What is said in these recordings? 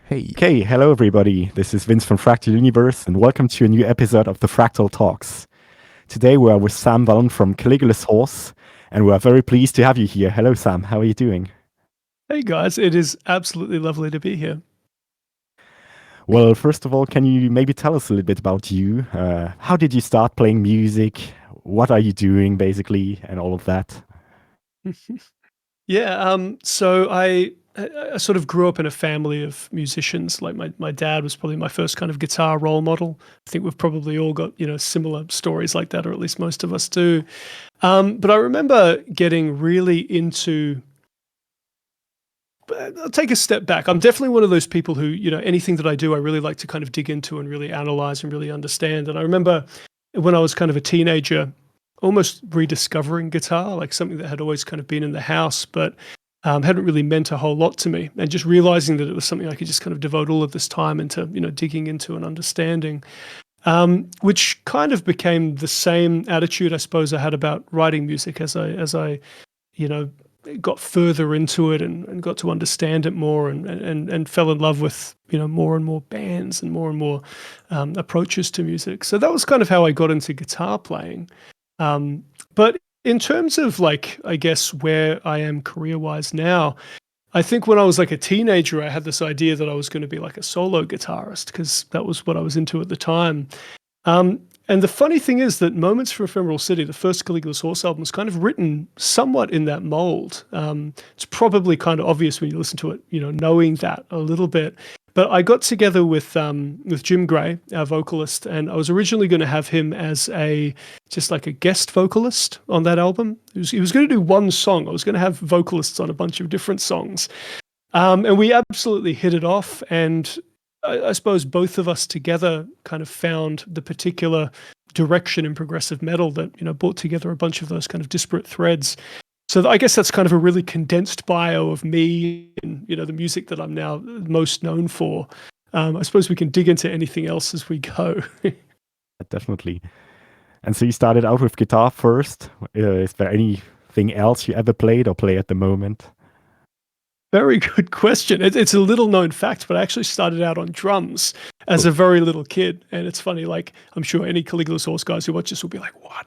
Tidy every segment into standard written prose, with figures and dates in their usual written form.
Hey. Okay, hello everybody. This is Vince from Fractal Universe, and welcome to a new episode of the Fractal Talks. Today we are with Sam Vallen from Caligulas Horse, and we are very pleased to have you here. Hello, Sam. How are you doing? Hey guys, it is absolutely lovely to be here. Well, first of all, can you maybe tell us a little bit about you? How did you start playing music? What are you doing, basically, and all of that? So I sort of grew up in a family of musicians. Like my dad was probably my first kind of guitar role model. I think we've probably all got, similar stories like that, or at least most of us do. But I remember getting really into I'll take a step back. I'm definitely one of those people who, anything that I do, I really like to kind of dig into and really analyze and really understand. And I remember when I was kind of a teenager, almost rediscovering guitar, like something that had always kind of been in the house, but hadn't really meant a whole lot to me. And just realizing that it was something I could just kind of devote all of this time into, digging into and understanding, which kind of became the same attitude, I suppose, I had about writing music as I you know, got further into it and got to understand it more and fell in love with, more and more bands and more approaches to music. So that was kind of how I got into guitar playing. But in terms of like, I guess where I am career-wise now, I think when I was like a teenager, I had this idea that I was going to be like a solo guitarist because that was what I was into at the time. And the funny thing is that Moments from Ephemeral City, the first Caligulas Horse album, was kind of written somewhat in that mold. It's probably kind of obvious when you listen to it, knowing that a little bit. But I got together with Jim Gray, our vocalist, and I was originally going to have him as just like a guest vocalist on that album. He was going to do one song. I was going to have vocalists on a bunch of different songs. And we absolutely hit it off. And I suppose both of us together kind of found the particular direction in progressive metal that, brought together a bunch of those kind of disparate threads. So I guess that's kind of a really condensed bio of me and, the music that I'm now most known for. I suppose we can dig into anything else as we go. Definitely. And so you started out with guitar first. Is there anything else you ever played or play at the moment? Very good question. It's a little known fact, but I actually started out on drums as a very little kid. And it's funny, like, I'm sure any Caligulas Horse guys who watch this will be like, what?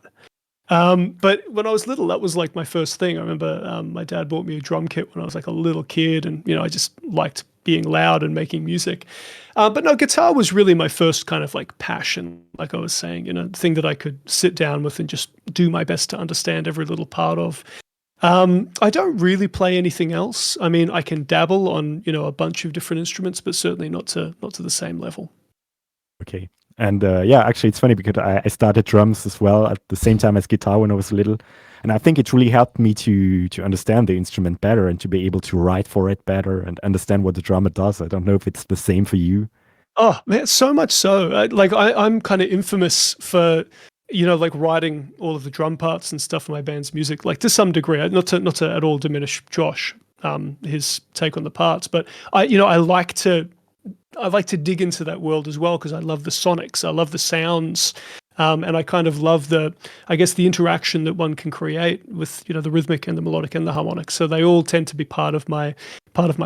But when I was little, that was like my first thing. I remember my dad bought me a drum kit when I was like a little kid. And, I just liked being loud and making music. But no, guitar was really my first kind of like passion, like I was saying, thing that I could sit down with and just do my best to understand every little part of. I don't really play anything else. I mean, I can dabble on, a bunch of different instruments, but certainly not to the same level. Okay. And actually, it's funny because I started drums as well at the same time as guitar when I was little. And I think it really helped me to understand the instrument better and to be able to write for it better and understand what the drummer does. I don't know if it's the same for you. Oh, man, so much so. I'm kind of infamous for like writing all of the drum parts and stuff in my band's music, like to some degree, not to at all diminish Josh, his take on the parts, but I like to dig into that world as well because I love the sonics, I love the sounds, and I kind of love the interaction that one can create with the rhythmic and the melodic and the harmonic. So they all tend to be part of my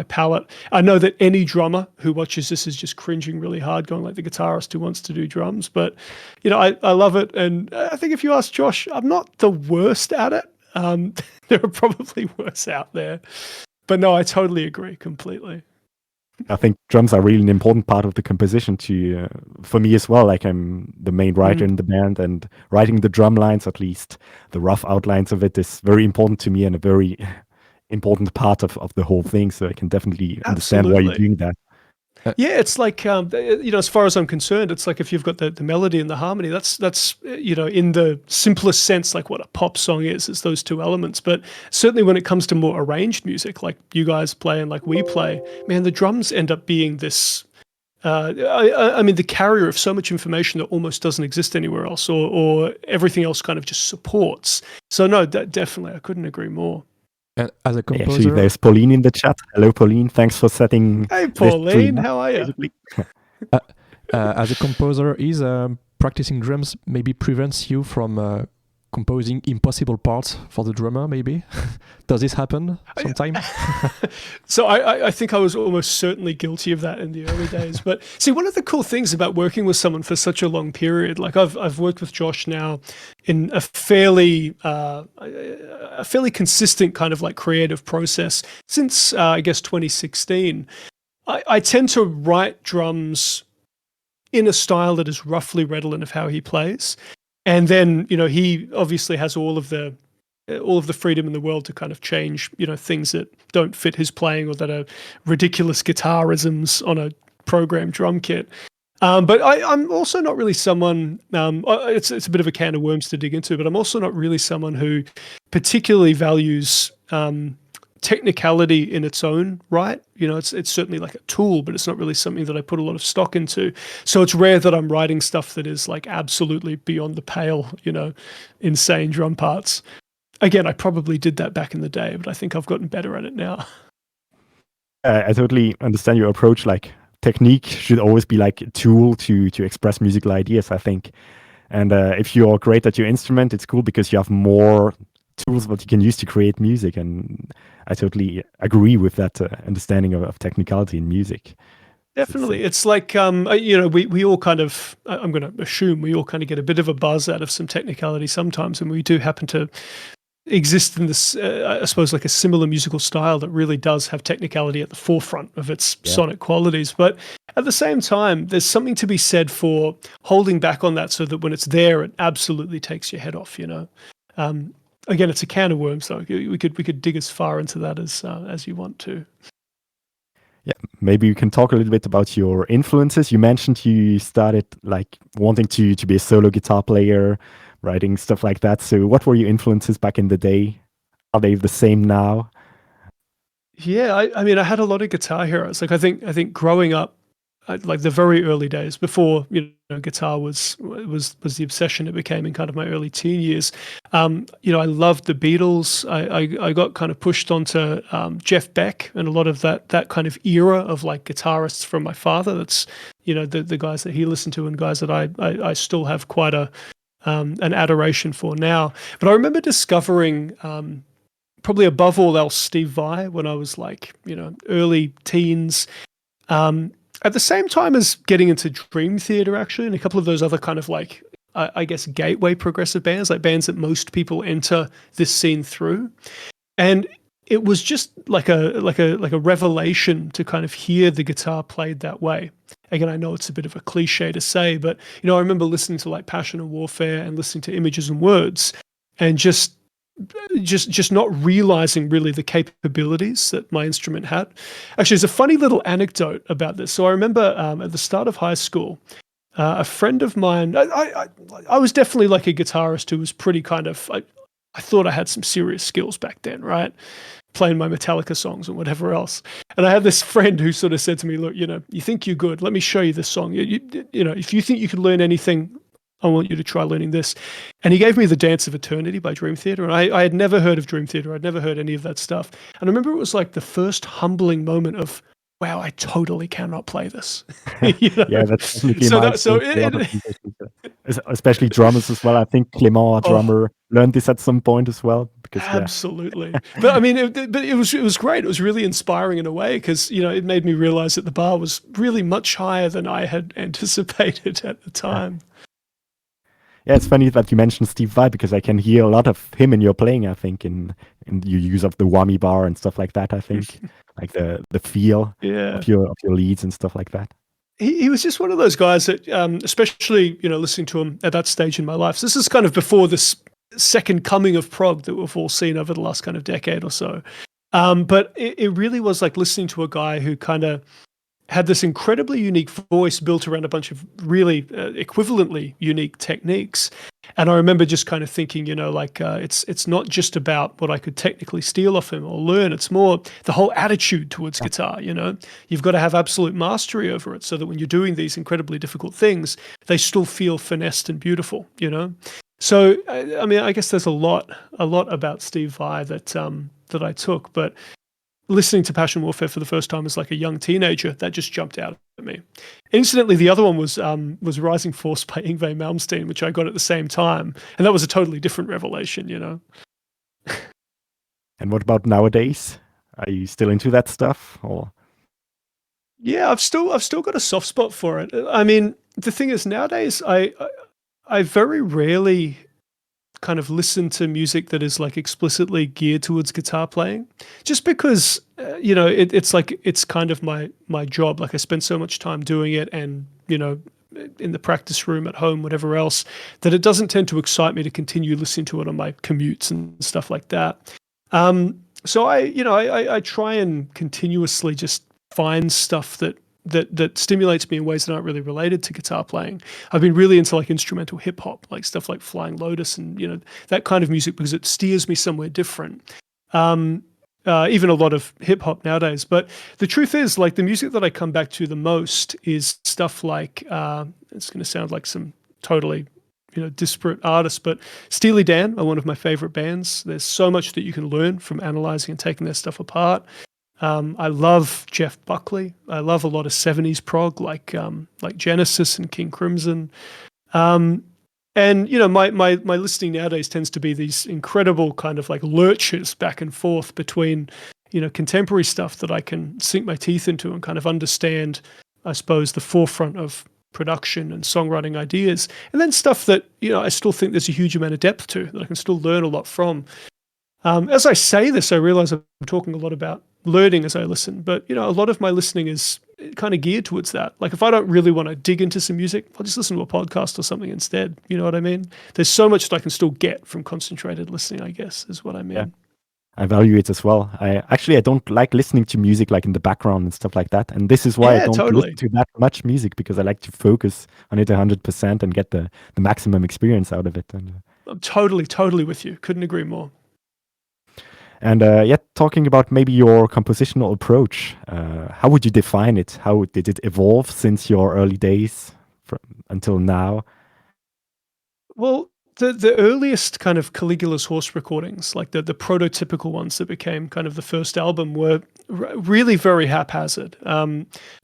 palette. I know that any drummer who watches this is just cringing really hard, going like the guitarist who wants to do drums. But I love it, and I think if you ask Josh, I'm not the worst at it. There are probably worse out there, but no, I totally agree completely. I think drums are really an important part of the composition for me as well. Like I'm the main writer in the band, and writing the drum lines, at least the rough outlines of it, is very important to me and a very important part of the whole thing. So I can definitely understand why you're doing that. Yeah, it's like as far as I'm concerned, it's like if you've got the melody and the harmony, that's in the simplest sense, like what a pop song is those two elements. But certainly when it comes to more arranged music, like you guys play and like we play, man, the drums end up being this. I mean, the carrier of so much information that almost doesn't exist anywhere else, or everything else kind of just supports. So no, definitely, I couldn't agree more. And as a composer, actually, there's Pauline in the chat. Hello, Pauline. Thanks for setting. Hey, Pauline, how are you? as a composer, is practicing drums maybe prevents you from composing impossible parts for the drummer, maybe? Does this happen sometime? So I think I was almost certainly guilty of that in the early days. But see, one of the cool things about working with someone for such a long period, like I've worked with Josh now in a fairly consistent kind of like creative process since I guess 2016. I tend to write drums in a style that is roughly redolent of how he plays. And then, he obviously has all of the freedom in the world to kind of change, things that don't fit his playing or that are ridiculous guitarisms on a programmed drum kit. But I'm also not really someone, it's a bit of a can of worms to dig into, but I'm also not really someone who particularly values technicality in its own right. It's certainly like a tool, but it's not really something that I put a lot of stock into. So it's rare that I'm writing stuff that is like absolutely beyond the pale, insane drum parts. Again, I probably did that back in the day, but I think I've gotten better at it now. I totally understand your approach. Like, technique should always be like a tool to express musical ideas, I think. And if you're great at your instrument, it's cool because you have more tools that you can use to create music. And I totally agree with that understanding of technicality in music. Definitely. It's like, we all kind of, I'm going to assume we all kind of get a bit of a buzz out of some technicality sometimes. And we do happen to exist in this, I suppose, like a similar musical style that really does have technicality at the forefront of its sonic qualities. But at the same time, there's something to be said for holding back on that so that when it's there, it absolutely takes your head off, Again, it's a can of worms, though. We could dig as far into that as you want to. Yeah, maybe you can talk a little bit about your influences. You mentioned you started like wanting to be a solo guitar player, writing stuff like that. So what were your influences back in the day? Are they the same now? Yeah, I mean, I had a lot of guitar heroes. Like I think growing up, like the very early days before guitar was the obsession it became in kind of my early teen years. I loved the Beatles. I got kind of pushed onto Jeff Beck and a lot of that kind of era of like guitarists from my father. That's the guys that he listened to and guys that I still have quite an adoration for now. But I remember discovering probably above all else Steve Vai when I was like early teens. At the same time as getting into Dream Theater, actually, and a couple of those other kind of like, I guess, gateway progressive bands, like bands that most people enter this scene through. And it was just like a revelation to kind of hear the guitar played that way. Again, I know it's a bit of a cliche to say, but I remember listening to like Passion and Warfare and listening to Images and Words, and just not realizing really the capabilities that my instrument had. Actually, there's a funny little anecdote about this. So I remember at the start of high school, a friend of mine, I was definitely like a guitarist who was pretty kind of, I thought I had some serious skills back then, right? Playing my Metallica songs and whatever else. And I had this friend who sort of said to me, look, you think you're good. Let me show you this song. If you think you can learn anything, I want you to try learning this. And he gave me The Dance of Eternity by Dream Theater. And I had never heard of Dream Theater. I'd never heard any of that stuff. And I remember it was like the first humbling moment of, wow, I totally cannot play this. Yeah, that's definitely especially drummers as well. I think Clément, our drummer, learned this at some point as well. Because absolutely. But I mean, it was great. It was really inspiring in a way because, it made me realize that the bar was really much higher than I had anticipated at the time. Yeah, it's funny that you mentioned Steve Vai because I can hear a lot of him in your playing, I think, in your use of the whammy bar and stuff like that, I think. Like the feel of your leads and stuff like that. He was just one of those guys that, especially, listening to him at that stage in my life. So this is kind of before this second coming of prog that we've all seen over the last kind of decade or so. But it really was like listening to a guy who kind of had this incredibly unique voice built around a bunch of really equivalently unique techniques. And I remember just kind of thinking, it's not just about what I could technically steal off him or learn. It's more the whole attitude towards guitar, You've got to have absolute mastery over it so that when you're doing these incredibly difficult things, they still feel finessed and beautiful, So, I mean, I guess there's a lot about Steve Vai that I took, but listening to Passion Warfare for the first time as like a young teenager, that just jumped out at me. Incidentally, the other one was Rising Force by Yngwie Malmsteen, which I got at the same time, and that was a totally different revelation, you know. And what about nowadays? Are you still into that stuff, or? Yeah, I've still got a soft spot for it. I mean, the thing is, nowadays I very rarely kind of listen to music that is like explicitly geared towards guitar playing, just because you know, it's like it's kind of my job. Like I spend so much time doing it, and you know, in the practice room at home, whatever else, that it doesn't tend to excite me to continue listening to it on my commutes and stuff like that. So I try and continuously just find stuff that stimulates me in ways that aren't really related to guitar playing. I've been really into like instrumental hip hop, like stuff like Flying Lotus and, you know, that kind of music, because it steers me somewhere different. Even a lot of hip hop nowadays. But the truth is, like, the music that I come back to the most is stuff like, it's going to sound like some totally, you know, disparate artists, but Steely Dan are one of my favorite bands. There's so much that you can learn from analyzing and taking their stuff apart. I love Jeff Buckley. I love a lot of 70s prog, like Genesis and King Crimson. And you know, my listening nowadays tends to be these incredible kind of like lurches back and forth between, you know, contemporary stuff that I can sink my teeth into and kind of understand, I suppose, the forefront of production and songwriting ideas, and then stuff that, you know, I still think there's a huge amount of depth to, that I can still learn a lot from. As I say this, I realize I'm talking a lot about learning as I listen, but, you know, a lot of my listening is kind of geared towards that. Like if I don't really want to dig into some music, I'll just listen to a podcast or something instead. You know what I mean? There's so much that I can still get from concentrated listening, I guess, is what I mean. Yeah. I value it as well. I don't like listening to music like in the background and stuff like that. And this is why I don't listen to that much music, because I like to focus on it 100% and get the maximum experience out of it. And, I'm totally with you. Couldn't agree more. And talking about maybe your compositional approach, how would you define it? How did it evolve since your early days until now? Well, the earliest kind of Caligulas Horse recordings, like the prototypical ones that became kind of the first album, were really very haphazard.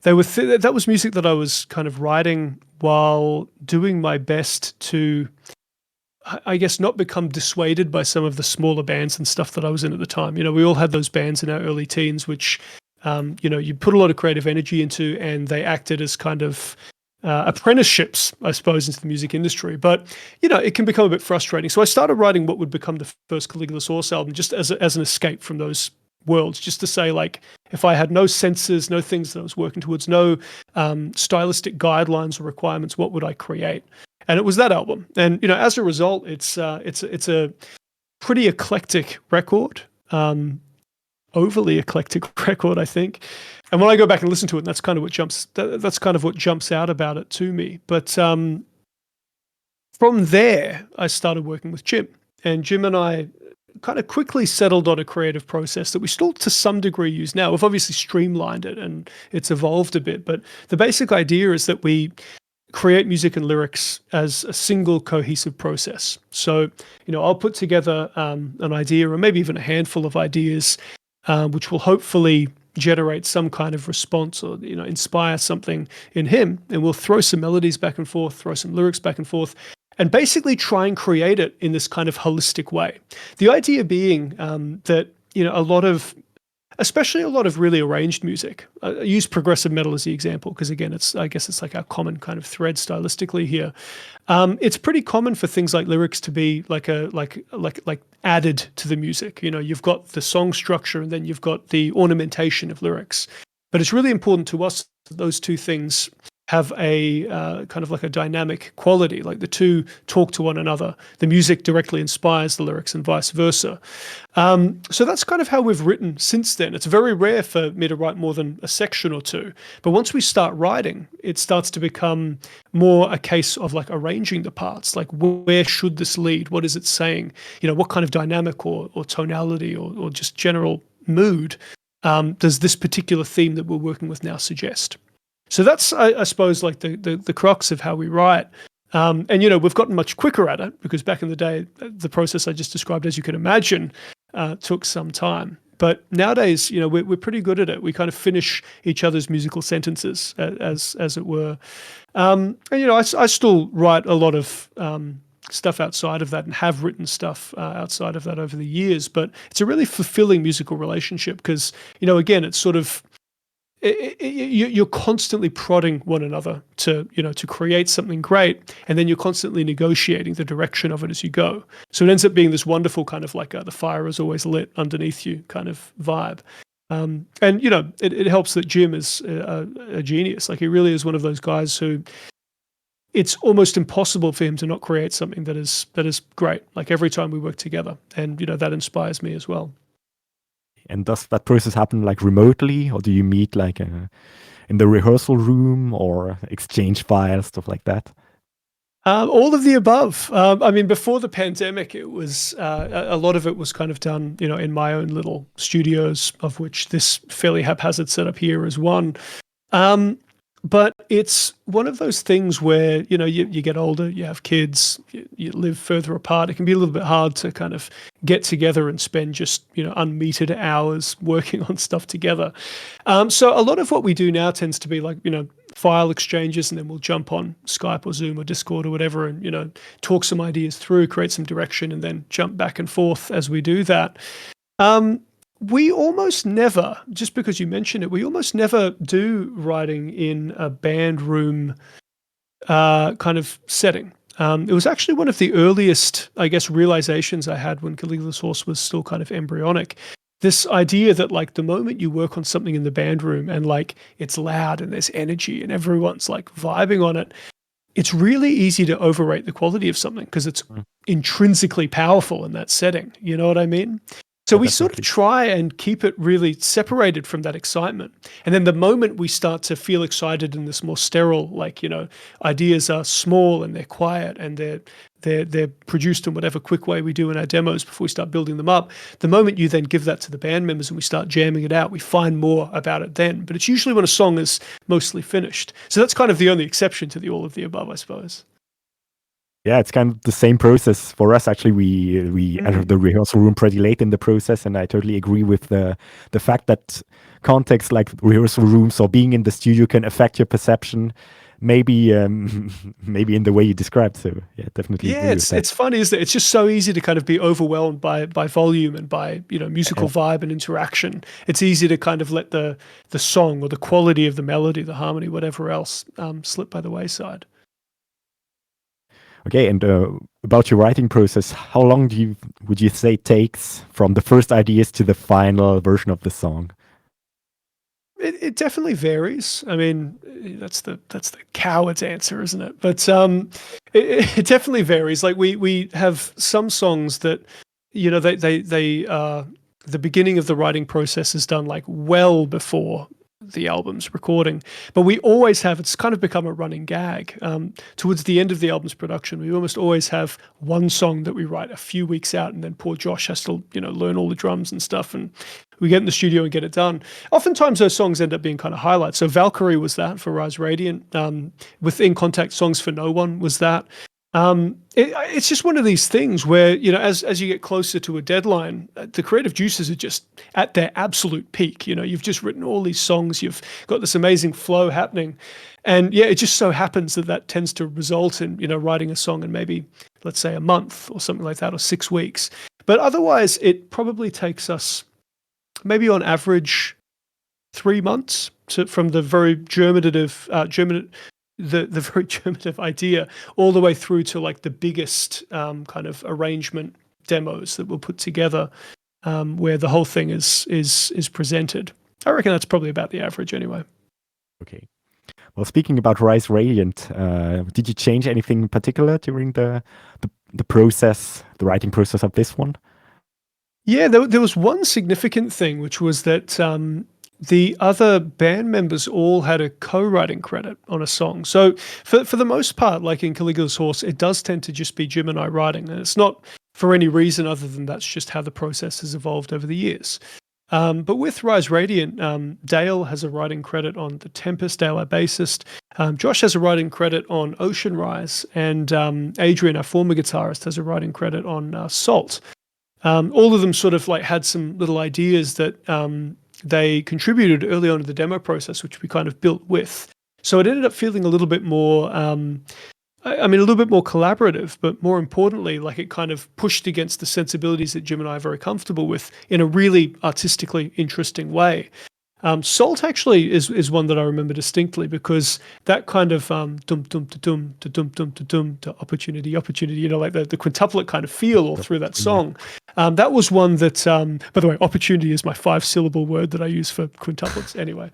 They were that was music that I was kind of writing while doing my best to, I guess, not become dissuaded by some of the smaller bands and stuff that I was in at the time. You know, we all had those bands in our early teens, which, you know, you put a lot of creative energy into, and they acted as kind of apprenticeships, I suppose, into the music industry. But, you know, it can become a bit frustrating. So I started writing what would become the first Caligulas Horse album, just as an escape from those worlds, just to say, like, if I had no senses, no things that I was working towards, no stylistic guidelines or requirements, what would I create? And it was that album. And, you know, as a result, it's a pretty eclectic record, overly eclectic record, I think. And when I go back and listen to it, that's kind of what jumps out about it to me. But from there, I started working with Jim, and Jim and I kind of quickly settled on a creative process that we still to some degree use now. We've obviously streamlined it and it's evolved a bit, but the basic idea is that we create music and lyrics as a single cohesive process. So, you know, I'll put together an idea, or maybe even a handful of ideas, which will hopefully generate some kind of response, or, you know, inspire something in him. And we'll throw some melodies back and forth, throw some lyrics back and forth, and basically try and create it in this kind of holistic way. The idea being that, you know, especially a lot of really arranged music. I use progressive metal as the example because, again, I guess it's like our common kind of thread stylistically here. It's pretty common for things like lyrics to be like added to the music. You know, you've got the song structure and then you've got the ornamentation of lyrics. But it's really important to us that those two things have a kind of like a dynamic quality, like the two talk to one another. The music directly inspires the lyrics and vice versa. So that's kind of how we've written since then. It's very rare for me to write more than a section or two. But once we start writing, it starts to become more a case of like arranging the parts, like where should this lead? What is it saying? You know, what kind of dynamic or tonality or just general mood does this particular theme that we're working with now suggest? So that's, I suppose, like the crux of how we write. And, you know, we've gotten much quicker at it because back in the day, the process I just described, as you can imagine, took some time. But nowadays, we're pretty good at it. We kind of finish each other's musical sentences, as it were. And I still write a lot of stuff outside of that, and have written stuff outside of that over the years. But it's a really fulfilling musical relationship because, again, it's sort of you're constantly prodding one another to create something great, and then you're constantly negotiating the direction of it as you go. So it ends up being this wonderful kind of like the fire is always lit underneath you kind of vibe. And it helps that Jim is a genius. Like, he really is one of those guys who it's almost impossible for him to not create something that is great. Like, every time we work together, and that inspires me as well. And does that process happen like remotely, or do you meet like in the rehearsal room or exchange files, stuff like that? All of the above. I mean, before the pandemic, it was a lot of it was kind of done, in my own little studios, of which this fairly haphazard setup here is one. But it's one of those things where, you get older, you have kids, you live further apart. It can be a little bit hard to kind of get together and spend just, unmetered hours working on stuff together. So a lot of what we do now tends to be like, file exchanges, and then we'll jump on Skype or Zoom or Discord or whatever and, talk some ideas through, create some direction, and then jump back and forth as we do that. We almost never, just because you mentioned it, we almost never do writing in a band room kind of setting. It was actually one of the earliest, I guess, realizations I had when Caligulas Horse was still kind of embryonic. This idea that, like, the moment you work on something in the band room and, like, it's loud and there's energy and everyone's, like, vibing on it, it's really easy to overrate the quality of something because it's intrinsically powerful in that setting. You know what I mean? So we sort of try and keep it really separated from that excitement. And then the moment we start to feel excited in this more sterile, like, ideas are small and they're quiet and they're produced in whatever quick way we do in our demos before we start building them up. The moment you then give that to the band members and we start jamming it out, we find more about it then. But it's usually when a song is mostly finished. So that's kind of the only exception to the all of the above, I suppose. Yeah, it's kind of the same process for us. Actually, we enter the rehearsal room pretty late in the process, and I totally agree with the fact that context like rehearsal rooms or being in the studio can affect your perception. Maybe maybe in the way you described. So yeah, definitely. Yeah, it's funny, isn't it? It's just so easy to kind of be overwhelmed by volume and by musical vibe and interaction. It's easy to kind of let the song or the quality of the melody, the harmony, whatever else, slip by the wayside. Okay, and about your writing process, how long would you say it takes from the first ideas to the final version of the song? It definitely varies. I mean, that's the coward's answer, isn't it? But it definitely varies. Like we have some songs that the beginning of the writing process is done like well before the album's recording, but we always have, it's kind of become a running gag. Towards the end of the album's production, we almost always have one song that we write a few weeks out, and then poor Josh has to, learn all the drums and stuff, and we get in the studio and get it done. Oftentimes those songs end up being kind of highlights. So Valkyrie was that for Rise Radiant. With In Contact, Songs for No One was that. It's just one of these things where, as you get closer to a deadline, the creative juices are just at their absolute peak. You've just written all these songs, you've got this amazing flow happening. And yeah, it just so happens that tends to result in, writing a song in maybe, let's say, a month or something like that, or 6 weeks. But otherwise, it probably takes us maybe on average 3 months from the very germinative the very germinative idea all the way through to like the biggest kind of arrangement demos that we'll put together, where the whole thing is presented. I reckon that's probably about the average anyway. Okay. Well, speaking about Rise Radiant, did you change anything in particular during the process, the writing process of this one? Yeah, there was one significant thing, which was that the other band members all had a co-writing credit on a song. So for the most part, like in Caligulas Horse, it does tend to just be Jim and I writing. And it's not for any reason other than that's just how the process has evolved over the years. But with Rise Radiant, Dale has a writing credit on The Tempest, Dale, our bassist. Josh has a writing credit on Ocean Rise. And Adrian, our former guitarist, has a writing credit on Salt. All of them sort of like had some little ideas that they contributed early on in the demo process, which we kind of built with. So it ended up feeling a little bit more, a little bit more collaborative, but more importantly, like it kind of pushed against the sensibilities that Jim and I are very comfortable with in a really artistically interesting way. Salt actually is one that I remember distinctly, because that kind of dum dum dum dum dum dum dum to opportunity, you know, like the quintuplet kind of feel all through that song. That was one that, by the way, opportunity is my 5-syllable word that I use for quintuplets anyway.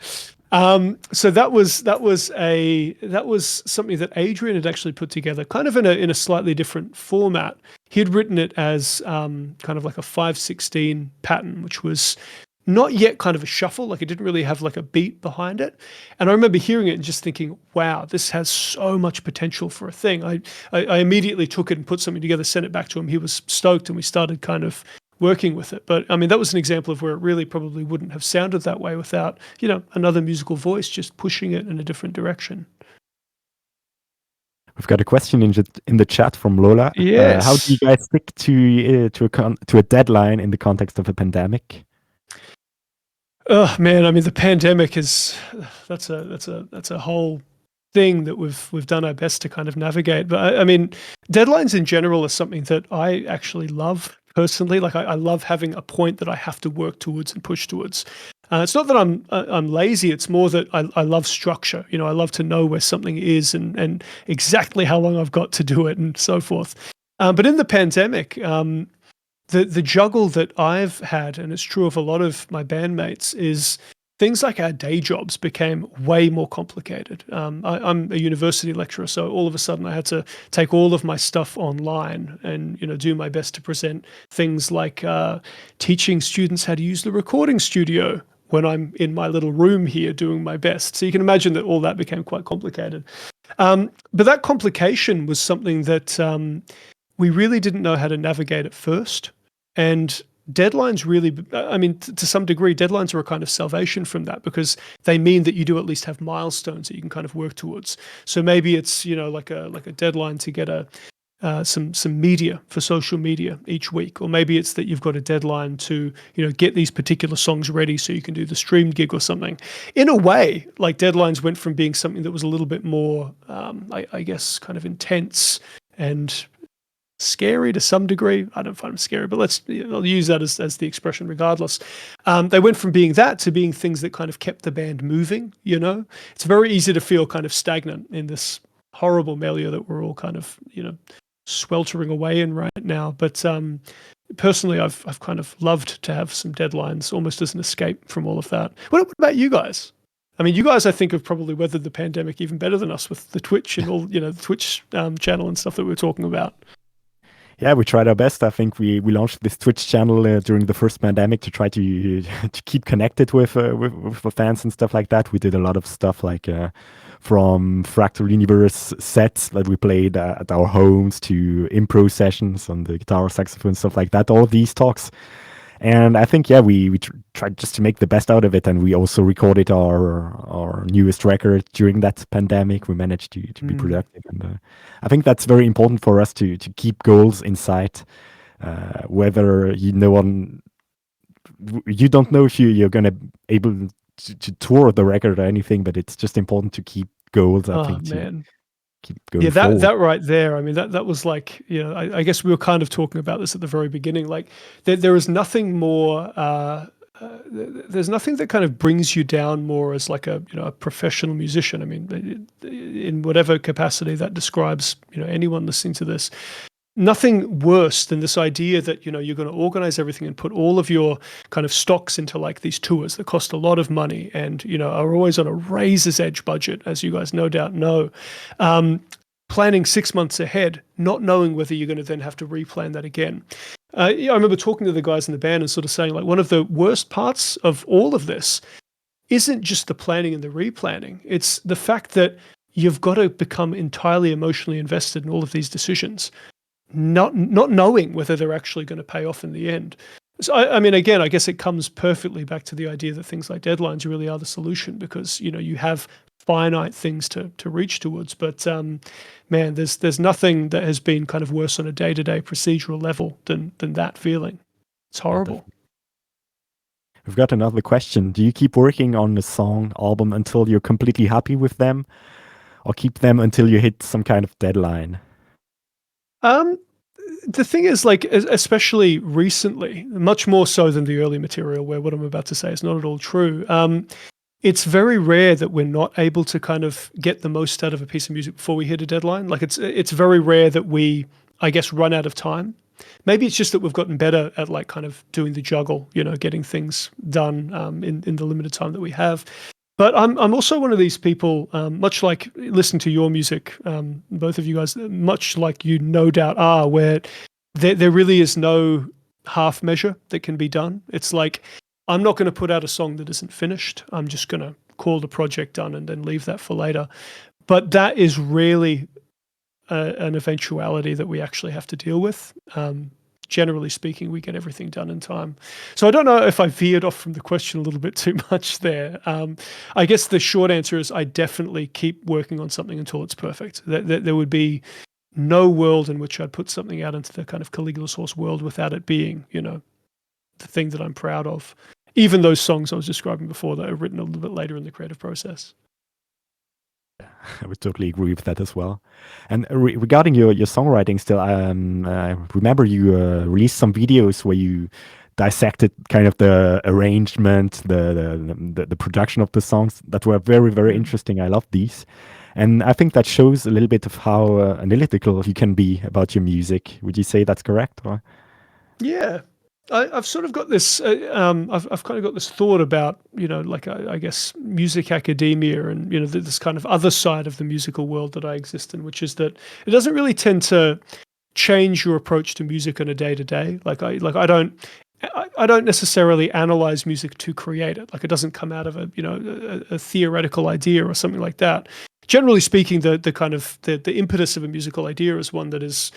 So that was something that Adrian had actually put together, kind of in a slightly different format. He had written it as kind of like a 5/16 pattern, which was not yet kind of a shuffle, like it didn't really have like a beat behind it. And I remember hearing it and just thinking, wow, this has so much potential for a thing. I immediately took it and put something together, sent it back to him. He was stoked, and we started kind of working with it. But I mean, that was an example of where it really probably wouldn't have sounded that way without, you know, another musical voice just pushing it in a different direction. We've got a question in the chat from Lola. Yes. How do you guys stick to a deadline in the context of a pandemic? Oh man, I mean, the pandemic that's a whole thing that we've done our best to kind of navigate. But I mean, deadlines in general are something that I actually love personally. Like I love having a point that I have to work towards and push towards. It's not that I'm lazy. It's more that I love structure. You know, I love to know where something is and exactly how long I've got to do it and so forth. But in the pandemic, the juggle that I've had, and it's true of a lot of my bandmates, is things like our day jobs became way more complicated. I'm a university lecturer, so all of a sudden I had to take all of my stuff online and, you know, do my best to present things like teaching students how to use the recording studio when I'm in my little room here doing my best. So you can imagine that all that became quite complicated. But that complication was something that we really didn't know how to navigate at first. And deadlines really, I mean, to some degree, deadlines are a kind of salvation from that, because they mean that you do at least have milestones that you can kind of work towards. So maybe it's, you know, like a deadline to get some media for social media each week, or maybe it's that you've got a deadline to, you know, get these particular songs ready so you can do the stream gig or something. In a way, like deadlines went from being something that was a little bit more, I guess, kind of intense and scary to some degree. I don't find them scary, but I'll use that as the expression regardless. They went from being that to being things that kind of kept the band moving, you know? It's very easy to feel kind of stagnant in this horrible milieu that we're all kind of, you know, sweltering away in right now. But personally, I've kind of loved to have some deadlines almost as an escape from all of that. What about you guys? I mean, you guys, I think, have probably weathered the pandemic even better than us with the Twitch and all, you know, the Twitch channel and stuff that we were talking about. Yeah, we tried our best. I think we launched this Twitch channel during the first pandemic to try to keep connected with the fans and stuff like that. We did a lot of stuff like from Fractal Universe sets that we played at our homes to improv sessions on the guitar, saxophone, stuff like that. All of these talks. And I think, yeah, we tried just to make the best out of it. And we also recorded our newest record during that pandemic. We managed to be productive. And I think that's very important for us to keep goals in sight. Whether you don't know if you're going to able to tour the record or anything, but it's just important to keep goals, I think, to keep going forward. That right there. I mean, that was like, you know, I guess we were kind of talking about this at the very beginning. Like, there is nothing more. There's nothing that kind of brings you down more as like a professional musician. I mean, in whatever capacity that describes, you know, anyone listening to this. Nothing worse than this idea that, you know, you're going to organize everything and put all of your kind of stocks into like these tours that cost a lot of money and, you know, are always on a razor's edge budget, as you guys no doubt know. Planning 6 months ahead, not knowing whether you're going to then have to replan that again. I remember talking to the guys in the band and sort of saying, like, one of the worst parts of all of this isn't just the planning and the replanning. It's the fact that you've got to become entirely emotionally invested in all of these decisions, not knowing whether they're actually going to pay off in the end. So I mean, again, I guess it comes perfectly back to the idea that things like deadlines really are the solution, because, you know, you have finite things to reach towards. But man, there's nothing that has been kind of worse on a day-to-day procedural level than that feeling. It's horrible. We've got another question. Do you keep working on a song, album until you're completely happy with them, or keep them until you hit some kind of deadline? The thing is, like, especially recently, much more so than the early material, where what I'm about to say is not at all true. It's very rare that we're not able to kind of get the most out of a piece of music before we hit a deadline. Like, it's very rare that we, I guess, run out of time. Maybe it's just that we've gotten better at, like, kind of doing the juggle, getting things done in the limited time that we have. But I'm also one of these people, much like listening to your music, both of you guys, much like you no doubt are, where there really is no half measure that can be done. It's like, I'm not going to put out a song that isn't finished. I'm just going to call the project done and then leave that for later. But that is rarely an eventuality that we actually have to deal with. Generally speaking, we get everything done in time. So I don't know if I veered off from the question a little bit too much there. I guess the short answer is I definitely keep working on something until it's perfect. There would be no world in which I'd put something out into the kind of Caligulas Horse world without it being, the thing that I'm proud of. Even those songs I was describing before that are written a little bit later in the creative process. I would totally agree with that as well. And regarding your songwriting still, I remember you released some videos where you dissected kind of the arrangement, the production of the songs that were very, very interesting. I love these. And I think that shows a little bit of how analytical you can be about your music. Would you say that's correct? Or? Yeah. I've sort of got this. I've kind of got this thought about, like I guess music academia and this kind of other side of the musical world that I exist in, which is that it doesn't really tend to change your approach to music on a day to day. I don't necessarily analyze music to create it. Like, it doesn't come out of a theoretical idea or something like that. Generally speaking, the kind of the impetus of a musical idea is one that is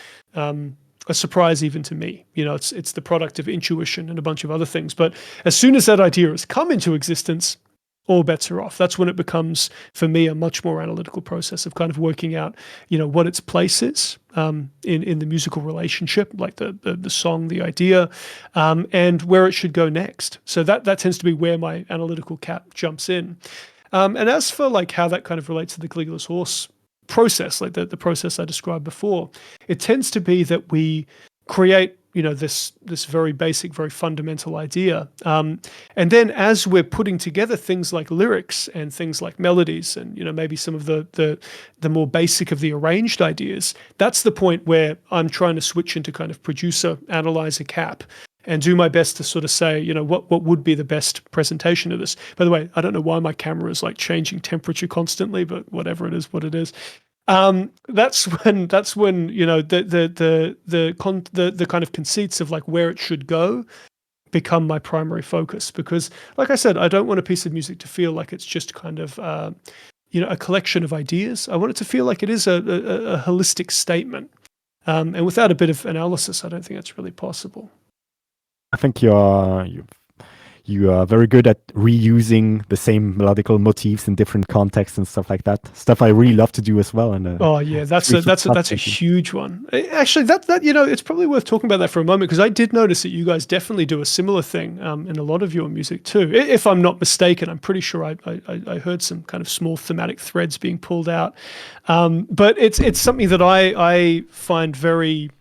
a surprise even to me. It's the product of intuition and a bunch of other things. But as soon as that idea has come into existence, all bets are off. That's when it becomes, for me, a much more analytical process of kind of working out, what its place is in the musical relationship, like the song, the idea, and where it should go next. So that tends to be where my analytical cap jumps in. And as for like how that kind of relates to the Caligulas Horse process, like the process I described before, it tends to be that we create this very basic, very fundamental idea, and then as we're putting together things like lyrics and things like melodies and maybe some of the more basic of the arranged ideas, that's the point where I'm trying to switch into kind of producer analyzer cap and do my best to sort of say, what would be the best presentation of this. By the way, I don't know why my camera is like changing temperature constantly, but whatever it is, what it is. That's when the kind of conceits of like where it should go become my primary focus. Because, like I said, I don't want a piece of music to feel like it's just kind of a collection of ideas. I want it to feel like it is a holistic statement. And without a bit of analysis, I don't think that's really possible. I think you are very good at reusing the same melodical motifs in different contexts and stuff like that. Stuff I really love to do as well. And oh yeah, that's a huge one. Actually, that it's probably worth talking about that for a moment, because I did notice that you guys definitely do a similar thing in a lot of your music too. If I'm not mistaken, I'm pretty sure I heard some kind of small thematic threads being pulled out. But it's something that I find very,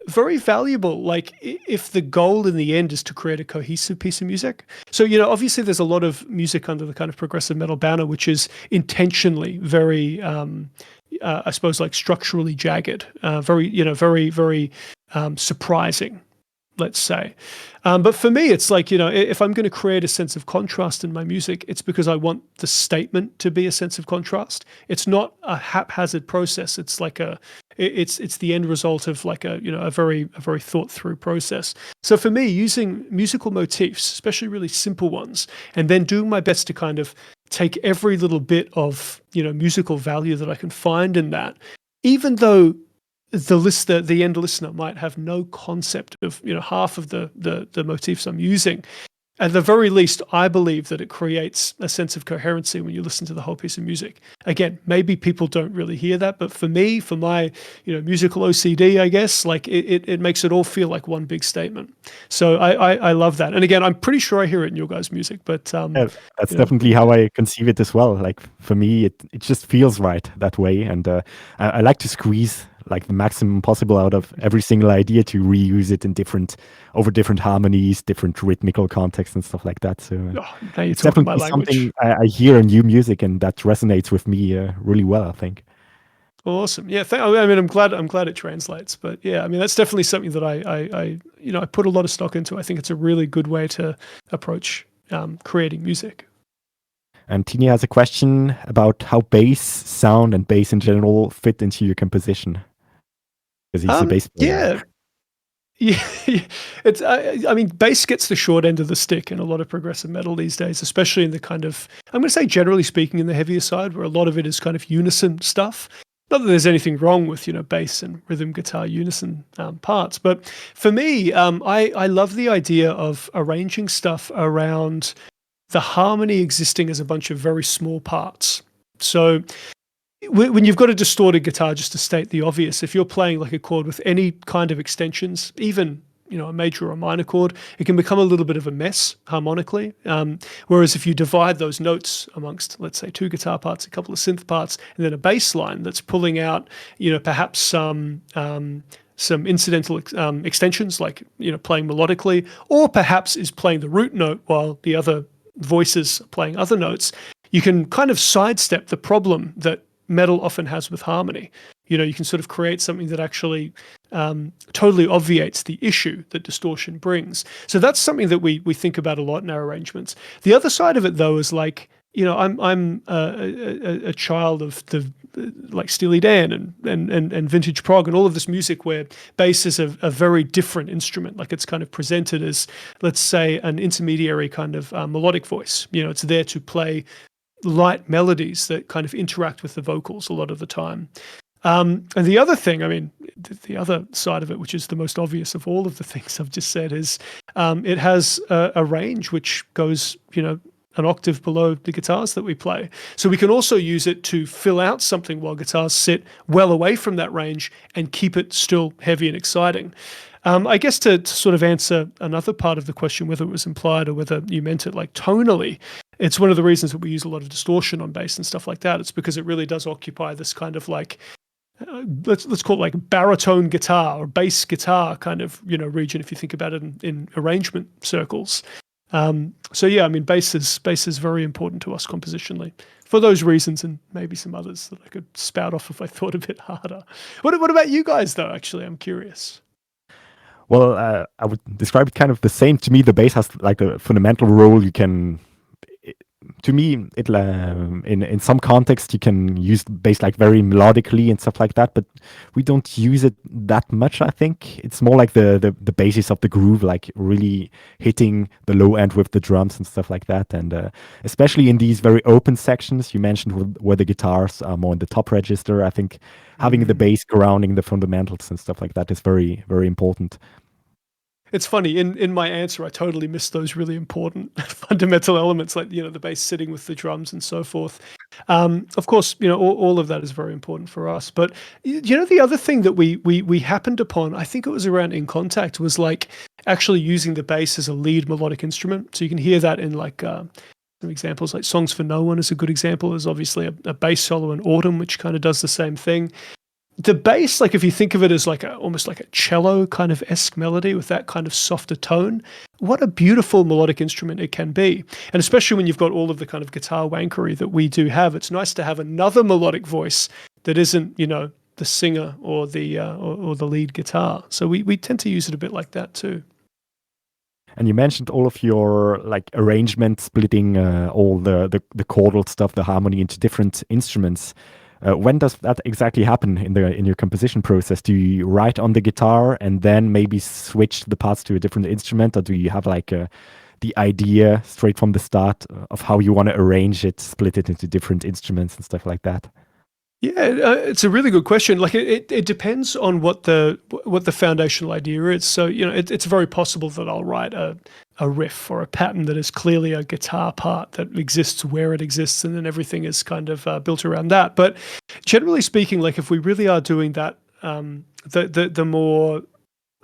very valuable. Like, if the goal in the end is to create a cohesive piece of music. So, obviously there's a lot of music under the kind of progressive metal banner, which is intentionally very, I suppose, like structurally jagged, very, very surprising, let's say. But for me, it's like, if I'm going to create a sense of contrast in my music, it's because I want the statement to be a sense of contrast. It's not a haphazard process. It's like it's the end result of like a very thought through process. So for me, using musical motifs, especially really simple ones, and then doing my best to kind of take every little bit of musical value that I can find in that, even though the end listener might have no concept of half of the motifs I'm using, at the very least, I believe that it creates a sense of coherency when you listen to the whole piece of music. Again, maybe people don't really hear that, but for me, for my musical OCD, I guess, like it makes it all feel like one big statement. So I love that. And again, I'm pretty sure I hear it in your guys' music, but Yeah, that's definitely how I conceive it as well. Like for me, it just feels right that way, and I like to squeeze like the maximum possible out of every single idea to reuse it in different harmonies, different rhythmical contexts and stuff like that. So now you're it's talking my definitely language. something I hear in new music, and that resonates with me really well, I think. Awesome. Yeah. I mean, I'm glad it translates, but yeah, I mean, that's definitely something that I put a lot of stock into. I think it's a really good way to approach creating music. And Tini has a question about how bass sound and bass in general fit into your composition. Because he's a bass player. Yeah. It's. I mean, bass gets the short end of the stick in a lot of progressive metal these days, especially in the kind of, I'm going to say generally speaking, in the heavier side, where a lot of it is kind of unison stuff. Not that there's anything wrong with bass and rhythm guitar unison parts, but for me, I love the idea of arranging stuff around the harmony existing as a bunch of very small parts. So when you've got a distorted guitar, just to state the obvious, if you're playing like a chord with any kind of extensions, even a major or a minor chord, it can become a little bit of a mess harmonically. Whereas if you divide those notes amongst, let's say, two guitar parts, a couple of synth parts, and then a bass line that's pulling out, perhaps some incidental extensions, like playing melodically, or perhaps is playing the root note while the other voices are playing other notes, you can kind of sidestep the problem that metal often has with harmony. You can sort of create something that actually totally obviates the issue that distortion brings. So that's something that we think about a lot in our arrangements. The other side of it, though, is like, I'm a child of the like Steely Dan and vintage prog and all of this music where bass is a very different instrument. Like it's kind of presented as, let's say, an intermediary kind of melodic voice. It's there to play light melodies that kind of interact with the vocals a lot of the time. And the other thing, I mean, the other side of it, which is the most obvious of all of the things I've just said, is it has a range which goes, an octave below the guitars that we play. So we can also use it to fill out something while guitars sit well away from that range and keep it still heavy and exciting. I guess to sort of answer another part of the question, whether it was implied or whether you meant it like tonally, it's one of the reasons that we use a lot of distortion on bass and stuff like that. It's because it really does occupy this kind of like, let's call it like baritone guitar or bass guitar kind of, region, if you think about it in arrangement circles. So yeah, I mean, bass is very important to us compositionally for those reasons, and maybe some others that I could spout off if I thought a bit harder. What about you guys though? Actually, I'm curious. Well, I would describe it kind of the same. To me, the bass has like a fundamental role. To me, it in some context you can use bass like very melodically and stuff like that, but we don't use it that much. I think it's more like the basis of the groove, like really hitting the low end with the drums and stuff like that. And especially in these very open sections you mentioned, where the guitars are more in the top register, I think having the bass grounding the fundamentals and stuff like that is very, very important. It's funny, in my answer, I totally missed those really important fundamental elements, like, the bass sitting with the drums and so forth. Of course, all of that is very important for us. But, the other thing that we happened upon, I think it was around In Contact, was like actually using the bass as a lead melodic instrument. So you can hear that in like some examples, like Songs for No One is a good example. There's obviously a bass solo in Autumn, which kind of does the same thing. The bass, like if you think of it as like almost like a cello kind of esque melody with that kind of softer tone, what a beautiful melodic instrument it can be. And especially when you've got all of the kind of guitar wankery that we do have, it's nice to have another melodic voice that isn't, the singer or the lead guitar. So we tend to use it a bit like that too. And you mentioned all of your like arrangement, splitting all the chordal stuff, the harmony into different instruments. When does that exactly happen in your composition process? Do you write on the guitar and then maybe switch the parts to a different instrument, or do you have like the idea straight from the start of how you want to arrange it, split it into different instruments and stuff like that? Yeah, it's a really good question. Like it depends on what the foundational idea is. So it's very possible that I'll write a riff or a pattern that is clearly a guitar part that exists where it exists, and then everything is kind of built around that. But generally speaking, like if we really are doing that, the more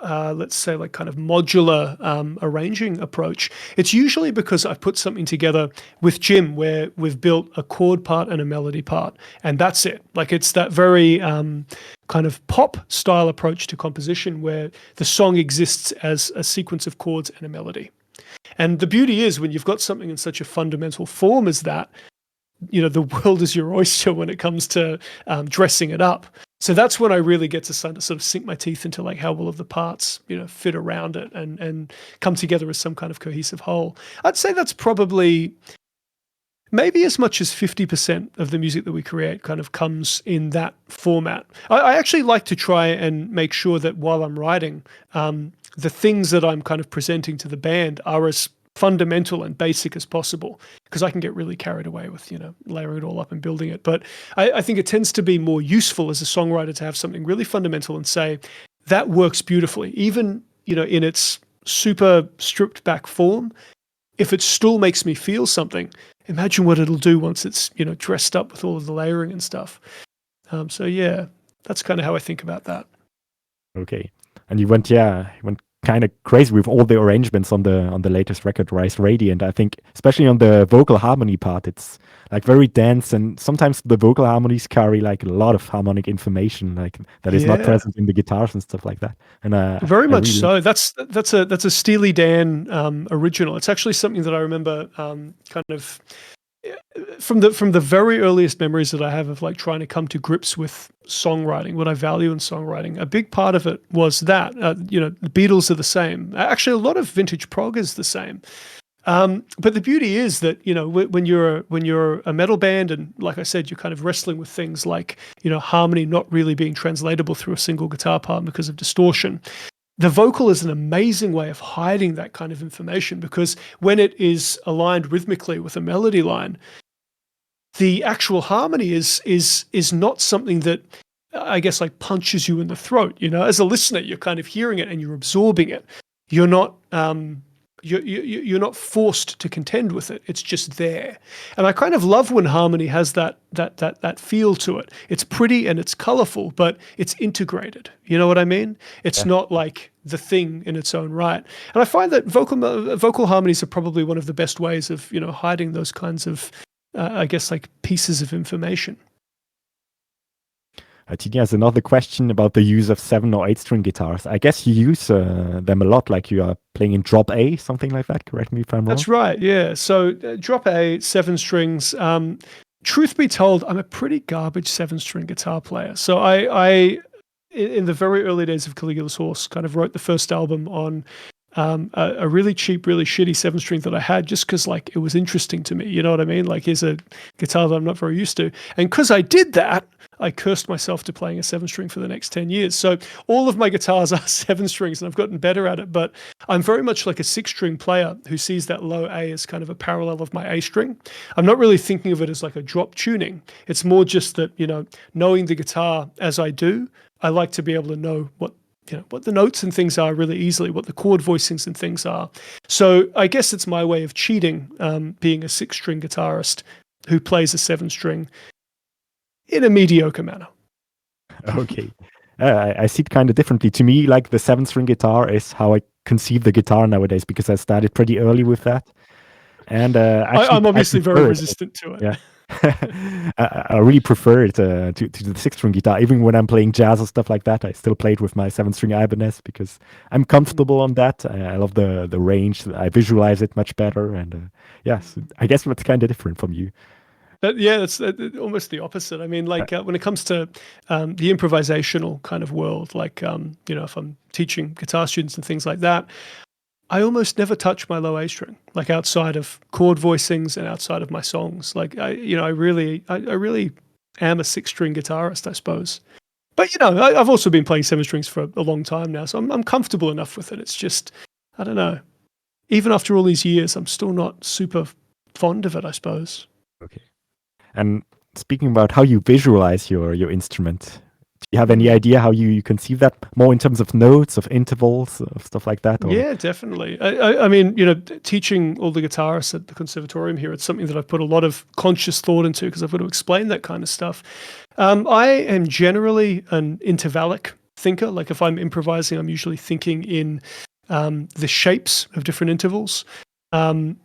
let's say like kind of modular arranging approach, it's usually because I've put something together with Jim where we've built a chord part and a melody part, and that's it. Like it's that very kind of pop style approach to composition where the song exists as a sequence of chords and a melody. And the beauty is when you've got something in such a fundamental form as that, the world is your oyster when it comes to dressing it up. So that's when I really get to sort of sink my teeth into like how all of the parts, fit around it and come together as some kind of cohesive whole. I'd say that's probably maybe as much as 50% of the music that we create kind of comes in that format. I actually like to try and make sure that while I'm writing, the things that I'm kind of presenting to the band are as fundamental and basic as possible, because I can get really carried away with, layering it all up and building it. But I think it tends to be more useful as a songwriter to have something really fundamental and say, that works beautifully, even, in its super stripped back form. If it still makes me feel something, imagine what it'll do once it's, dressed up with all of the layering and stuff. So yeah, that's kind of how I think about that. Okay. And you went kind of crazy with all the arrangements on the latest record, Rise Radiant. I think especially on the vocal harmony part, it's like very dense, and sometimes the vocal harmonies carry like a lot of harmonic information, like that is not present in the guitars and stuff like that. And very much so. That's a Steely Dan original. It's actually something that I remember kind of from the very earliest memories that I have of like trying to come to grips with songwriting, what I value in songwriting. A big part of it was that, the Beatles are the same. Actually, a lot of vintage prog is the same. But the beauty is that, when you're a metal band, and like I said, you're kind of wrestling with things like, harmony not really being translatable through a single guitar part because of distortion. The vocal is an amazing way of hiding that kind of information, because when it is aligned rhythmically with a melody line, the actual harmony is not something that, I guess, like punches you in the throat. As a listener, you're kind of hearing it and you're absorbing it. You're not you're not forced to contend with it. It's just there. And I kind of love when harmony has that feel to it. It's pretty and it's colorful, but it's integrated. You know what I mean? It's not like the thing in its own right. And I find that vocal harmonies are probably one of the best ways of, hiding those kinds of, I guess, like pieces of information. Tini has another question about the use of 7 or 8 string guitars. I guess you use them a lot, like you are playing in drop A, something like that. Correct me if I'm wrong. That's right, yeah. So drop A, 7 strings. Truth be told, I'm a pretty garbage 7-string guitar player. So I in the very early days of Caligulas Horse, kind of wrote the first album on a really cheap, really shitty 7-string that I had, just because like it was interesting to me. You know what I mean? Like, here's a guitar that I'm not very used to. And because I did that, I cursed myself to playing a 7-string for the next 10 years. So all of my guitars are 7 strings, and I've gotten better at it. But I'm very much like a 6-string player who sees that low A as kind of a parallel of my A string. I'm not really thinking of it as like a drop tuning. It's more just that, knowing the guitar as I do, I like to be able to know what the notes and things are really easily, what the chord voicings and things are. So I guess it's my way of cheating, being a 6-string guitarist who plays a 7-string in a mediocre manner. Okay. I see it kind of differently. To me, like the 7-string guitar is how I conceive the guitar nowadays, because I started pretty early with that. And I'm obviously very resistant to it. Yeah. I really prefer it to the 6-string guitar. Even when I'm playing jazz or stuff like that, I still play it with my 7-string Ibanez, because I'm comfortable on that. I love the range. I visualize it much better. And yes, I guess that's kind of different from you. That's almost the opposite. I mean, like when it comes to the improvisational kind of world, like, if I'm teaching guitar students and things like that, I almost never touch my low A string, like outside of chord voicings and outside of my songs. Like, I really am a 6-string guitarist, I suppose. But, I've also been playing 7 strings for a long time now, so I'm comfortable enough with it. It's just, I don't know. Even after all these years, I'm still not super fond of it, I suppose. Okay. And speaking about how you visualize your instrument, do you have any idea how you conceive that more in terms of notes, of intervals, of stuff like that? Or? Yeah, definitely. I mean, you know, teaching all the guitarists at the conservatorium here, it's something that I've put a lot of conscious thought into because I've got to explain that kind of stuff. I am generally an intervallic thinker. Like if I'm improvising, I'm usually thinking in the shapes of different intervals. I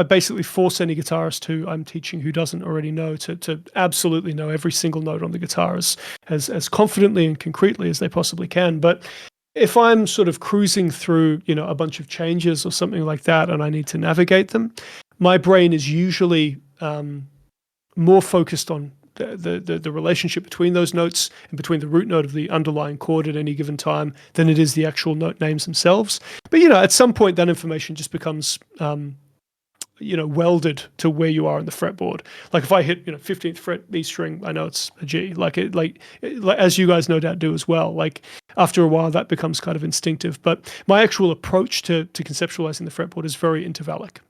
basically force any guitarist who I'm teaching who doesn't already know to absolutely know every single note on the guitar as confidently and concretely as they possibly can. But if I'm sort of cruising through, you know, a bunch of changes or something like that, and I need to navigate them, my brain is usually more focused on the relationship between those notes and between the root note of the underlying chord at any given time than it is the actual note names themselves. But, you know, at some point that information just becomes, welded to where you are in the fretboard. Like if I hit, 15th fret B string, I know it's a G. Like as you guys no doubt do as well. Like after a while that becomes kind of instinctive. But my actual approach to conceptualizing the fretboard is very intervallic.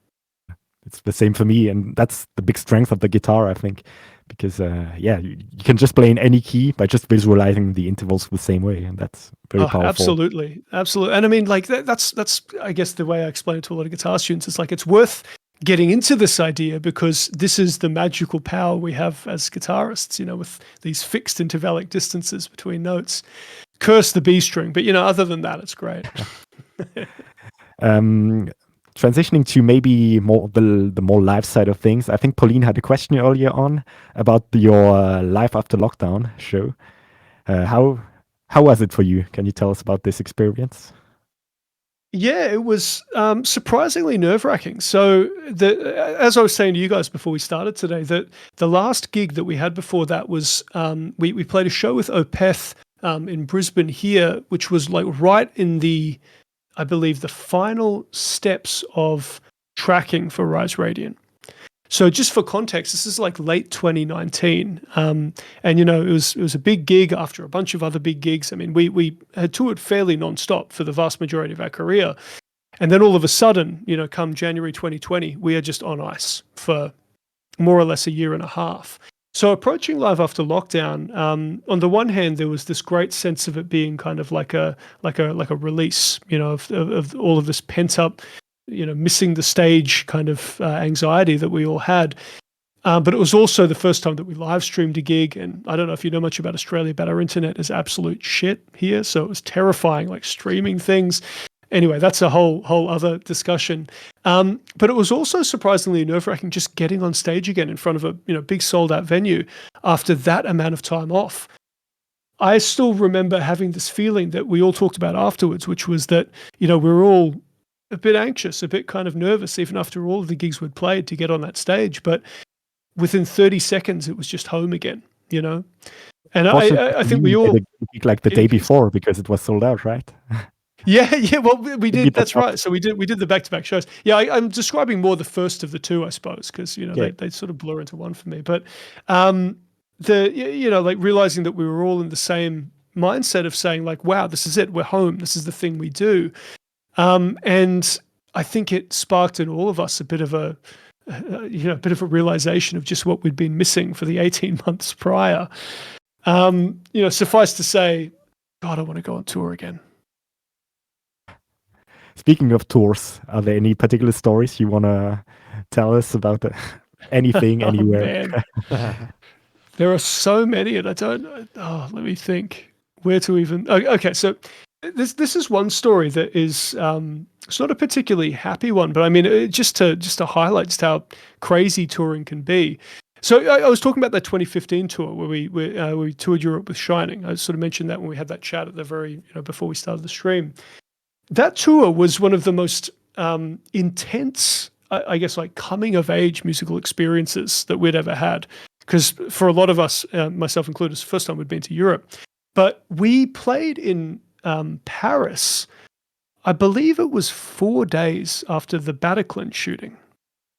It's the same for me, and that's the big strength of the guitar, I think. Because you can just play in any key by just visualizing the intervals the same way, and that's very powerful. Absolutely. And I mean, like that's I guess the way I explain it to a lot of guitar students. It's like it's worth getting into this idea because this is the magical power we have as guitarists. You know, with these fixed intervallic distances between notes. Curse the B string, but other than that, it's great. Transitioning to maybe more the more live side of things, I think Pauline had a question earlier on about your Live After Lockdown show. How was it for you? Can you tell us about this experience? Yeah, it was surprisingly nerve-wracking. So, as I was saying to you guys before we started today, that the last gig that we had before that was we played a show with Opeth in Brisbane here, which was like right in I believe the final steps of tracking for Rise Radiant. So just for context, this is like late 2019. And it was a big gig after a bunch of other big gigs. I mean, we had toured fairly nonstop for the vast majority of our career. And then all of a sudden, come January 2020, we are just on ice for more or less a year and a half. So approaching Live After Lockdown, on the one hand, there was this great sense of it being kind of like a release, of all of this pent up, missing the stage kind of anxiety that we all had. But it was also the first time that we live streamed a gig, and I don't know if you know much about Australia, but our internet is absolute shit here, so it was terrifying, like streaming things. Anyway, that's a whole other discussion. But it was also surprisingly nerve-wracking just getting on stage again in front of a big sold-out venue after that amount of time off. I still remember having this feeling that we all talked about afterwards, which was that we were all a bit anxious, a bit kind of nervous, even after all of the gigs we'd played to get on that stage. But within 30 seconds, it was just home again, And I think we all like the day before because it was sold out, right? Yeah. Well, we did. That's right. So we did the back-to-back shows. Yeah, I'm describing more the first of the two, I suppose, because they sort of blur into one for me. But like realizing that we were all in the same mindset of saying like, wow, this is it. We're home. This is the thing we do. And I think it sparked in all of us a bit of a realization of just what we'd been missing for the 18 months prior. Suffice to say, God, I want to go on tour again. Speaking of tours, are there any particular stories you want to tell us about anything, anywhere? There are so many, and I don't. Let me think where to even. Okay, so this is one story that is it's not a particularly happy one, but I mean just to highlight just how crazy touring can be. So I was talking about that 2015 tour where we toured Europe with Shining. I sort of mentioned that when we had that chat at the very before we started the stream. That tour was one of the most intense, I guess, like coming of age musical experiences that we'd ever had. Because for a lot of us, myself included, it's the first time we'd been to Europe. But we played in Paris, I believe it was 4 days after the Bataclan shooting.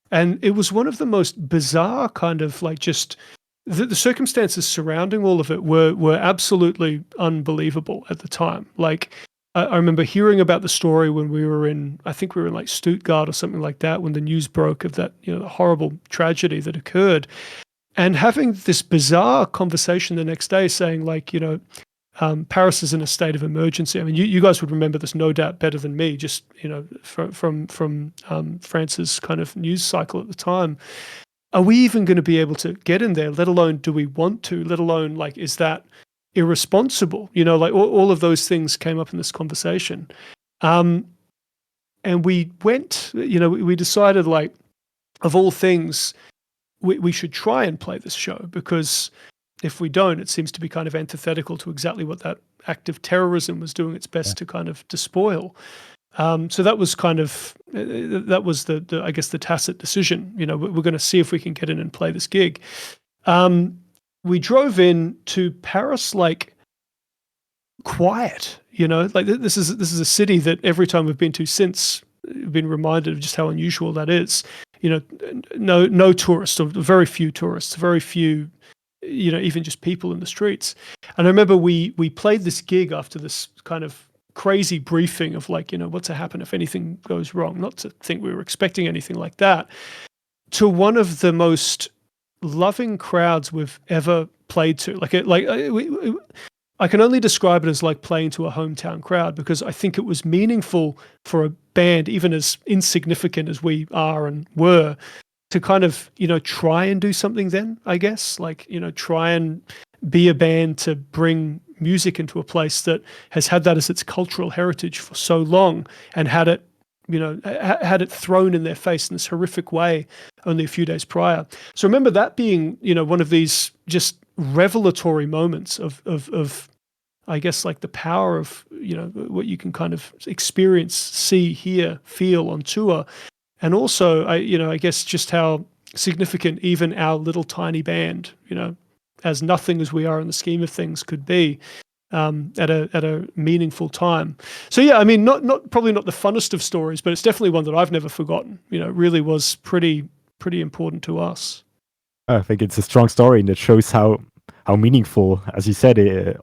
And it was one of the most bizarre kind of like just the circumstances surrounding all of it were absolutely unbelievable at the time. Like, I remember hearing about the story when we were in, I think we were in like Stuttgart or something like that, when the news broke of that, the horrible tragedy that occurred, and having this bizarre conversation the next day saying like, Paris is in a state of emergency. I mean, you guys would remember this no doubt better than me, just, from France's kind of news cycle at the time. Are we even going to be able to get in there, let alone do we want to, let alone like, is that irresponsible? Like all of those things came up in this conversation. And we went, we decided like, of all things, we should try and play this show, because if we don't, it seems to be kind of antithetical to exactly what that act of terrorism was doing its best to kind of despoil. So that was kind of, that was the I guess the tacit decision. We're going to see if we can get in and play this gig. We drove in to Paris like quiet, like this is a city that every time we've been to since, we've been reminded of just how unusual that is. No tourists, or very few tourists, very few, even just people in the streets. And I remember we played this gig after this kind of crazy briefing of like, what to happen if anything goes wrong. Not to think we were expecting anything like that. To one of the most loving crowds we've ever played to. I can only describe it as like playing to a hometown crowd, because I think it was meaningful for a band, even as insignificant as we are and were, to kind of, try and do something then, I guess, like, try and be a band to bring music into a place that has had that as its cultural heritage for so long, and had it, had it thrown in their face in this horrific way only a few days prior. So remember that being, one of these just revelatory moments of I guess like the power of, what you can kind of experience, see, hear, feel on tour. And also, I guess just how significant even our little tiny band, as nothing as we are in the scheme of things, could be at a meaningful time. So yeah, I mean, probably not the funnest of stories, but it's definitely one that I've never forgotten. It really was pretty important to us. I think it's a strong story, and it shows how meaningful, as you said,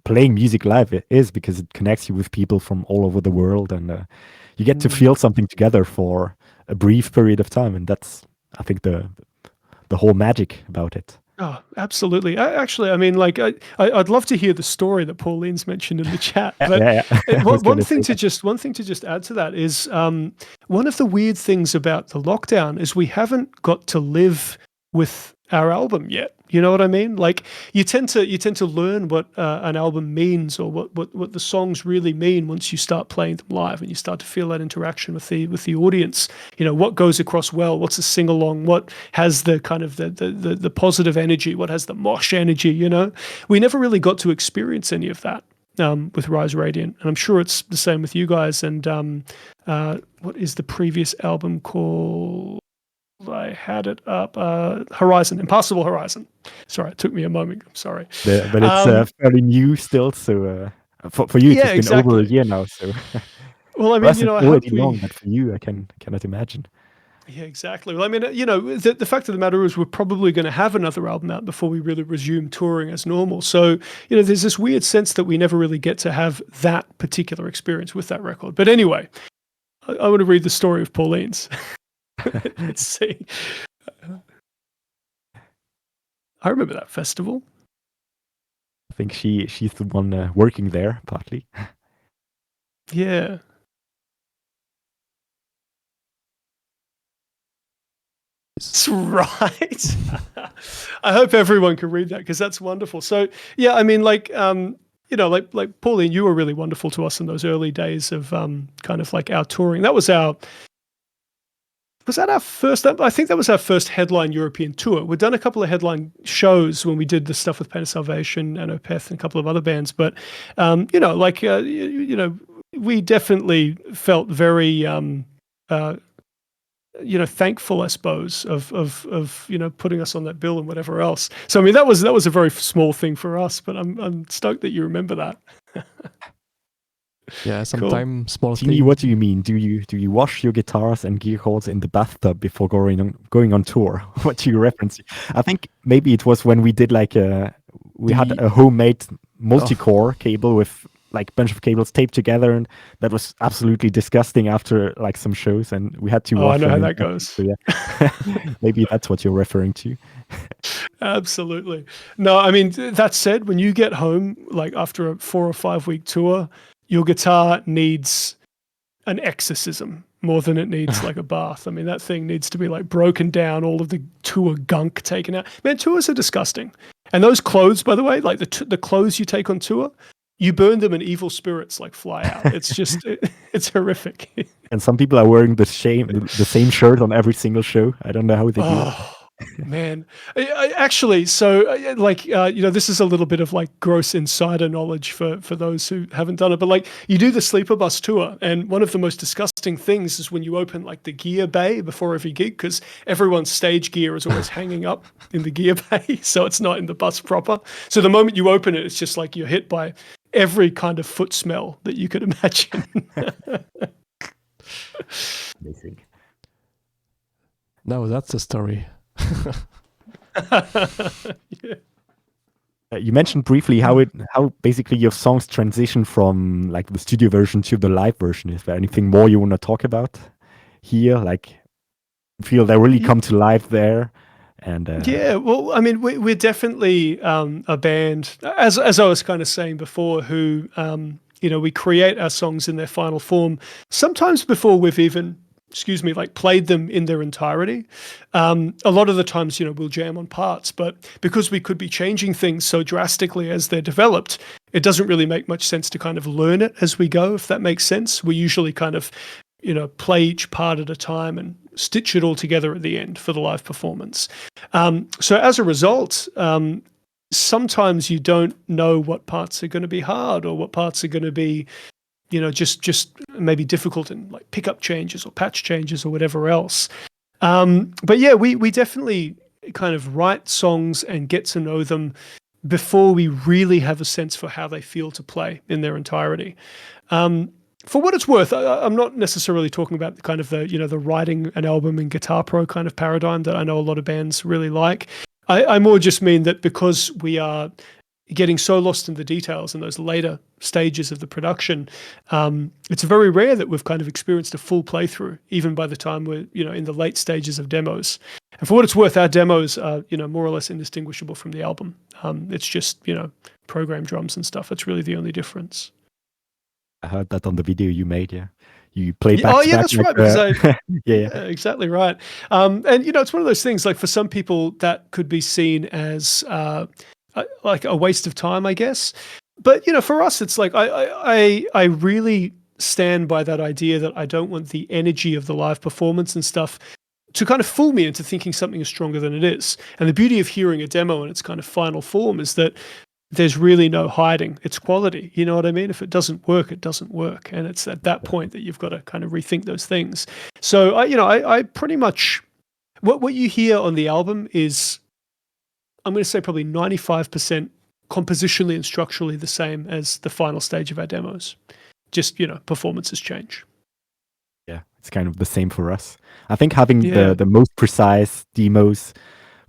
playing music live is, because it connects you with people from all over the world, and you get to feel something together for a brief period of time, and that's, I think, the whole magic about it. Oh, absolutely. Actually, I mean, like, I'd love to hear the story that Pauline's mentioned in the chat. But one thing to just add to that is one of the weird things about the lockdown is we haven't got to live with our album yet. You know what I mean? Like, you tend to learn what an album means, or what the songs really mean once you start playing them live, and you start to feel that interaction with the audience. What goes across well, what's a sing along, what has the kind of the positive energy, what has the mosh energy. We never really got to experience any of that with Rise Radiant, and I'm sure it's the same with you guys. And what is the previous album called? I had it up. Horizon, Impossible Horizon. Sorry, it took me a moment. I'm sorry. But it's fairly new still, so for you it's been over a year now. So well, I mean, I hope long, but for you, I cannot imagine. Yeah, exactly. Well, I mean, the fact of the matter is we're probably going to have another album out before we really resume touring as normal. So, there's this weird sense that we never really get to have that particular experience with that record. But anyway, I want to read the story of Pauline's. Let's see. I remember that festival. I think she's the one working there, partly. Yeah. That's right. I hope everyone can read that, because that's wonderful. So yeah, I mean, like like Pauline, you were really wonderful to us in those early days of kind of like our touring. That was our first? I think that was our first headline European tour. We'd done a couple of headline shows when we did the stuff with Pain of Salvation and Opeth and a couple of other bands, but we definitely felt very thankful, I suppose, of putting us on that bill and whatever else. So I mean, that was a very small thing for us, but I'm stoked that you remember that. Yeah, sometimes small things. What do you mean? Do you wash your guitars and gear chords in the bathtub before going on tour? What do you reference? I think maybe it was when we did we had a homemade multi-core cable with like a bunch of cables taped together, and that was absolutely disgusting after like some shows, and we had to Oh, I wash know them. how in that goes. So yeah, maybe that's what you're referring to. Absolutely. No, I mean, that said, when you get home, like after a 4 or 5 week tour, your guitar needs an exorcism more than it needs like a bath. I mean, that thing needs to be like broken down, all of the tour gunk taken out. Man, tours are disgusting. And those clothes, by the way, like the clothes you take on tour, you burn them and evil spirits like fly out. It's just, it's horrific. And some people are wearing the same shirt on every single show. I don't know how they do it. Oh, man. Actually, so this is a little bit of like gross insider knowledge for those who haven't done it, but like you do the sleeper bus tour, and one of the most disgusting things is when you open like the gear bay before every gig, because everyone's stage gear is always hanging up in the gear bay, so it's not in the bus proper. So the moment you open it, it's just like you're hit by every kind of foot smell that you could imagine. Amazing. No, that's the story. Yeah. You mentioned briefly how basically your songs transition from like the studio version to the live version. Is there anything more you want to talk about here? Like, feel they really come to life there, and yeah. Well, I mean, we're definitely a band, as I was kind of saying before, who we create our songs in their final form, sometimes before we've even like played them in their entirety. A lot of the times, we'll jam on parts, but because we could be changing things so drastically as they're developed, it doesn't really make much sense to kind of learn it as we go, if that makes sense. We usually kind of, play each part at a time and stitch it all together at the end for the live performance. So as a result, sometimes you don't know what parts are going to be hard or what parts are going to be just maybe difficult in like pickup changes or patch changes or whatever else. But yeah, we definitely kind of write songs and get to know them before we really have a sense for how they feel to play in their entirety. For what it's worth, I'm not necessarily talking about kind of the writing an album in Guitar Pro kind of paradigm that I know a lot of bands really like. I more just mean that because we are getting so lost in the details in those later stages of the production, it's very rare that we've kind of experienced a full playthrough, even by the time we're, in the late stages of demos. And for what it's worth, our demos are, more or less indistinguishable from the album. It's just, program drums and stuff. It's really the only difference. I heard that on the video you made. Yeah, you play back. Oh, yeah, that's right. Because yeah, exactly right. And it's one of those things. Like for some people, that could be seen as like a waste of time, I guess. But for us, it's like I really stand by that idea that I don't want the energy of the live performance and stuff to kind of fool me into thinking something is stronger than it is. And the beauty of hearing a demo in its kind of final form is that there's really no hiding its quality. You know what I mean? If it doesn't work, it doesn't work. And it's at that point that you've got to kind of rethink those things. So I pretty much, what you hear on the album is, I'm going to say probably 95% compositionally and structurally the same as the final stage of our demos. Just, performances change. Yeah, it's kind of the same for us. I think having the most precise demos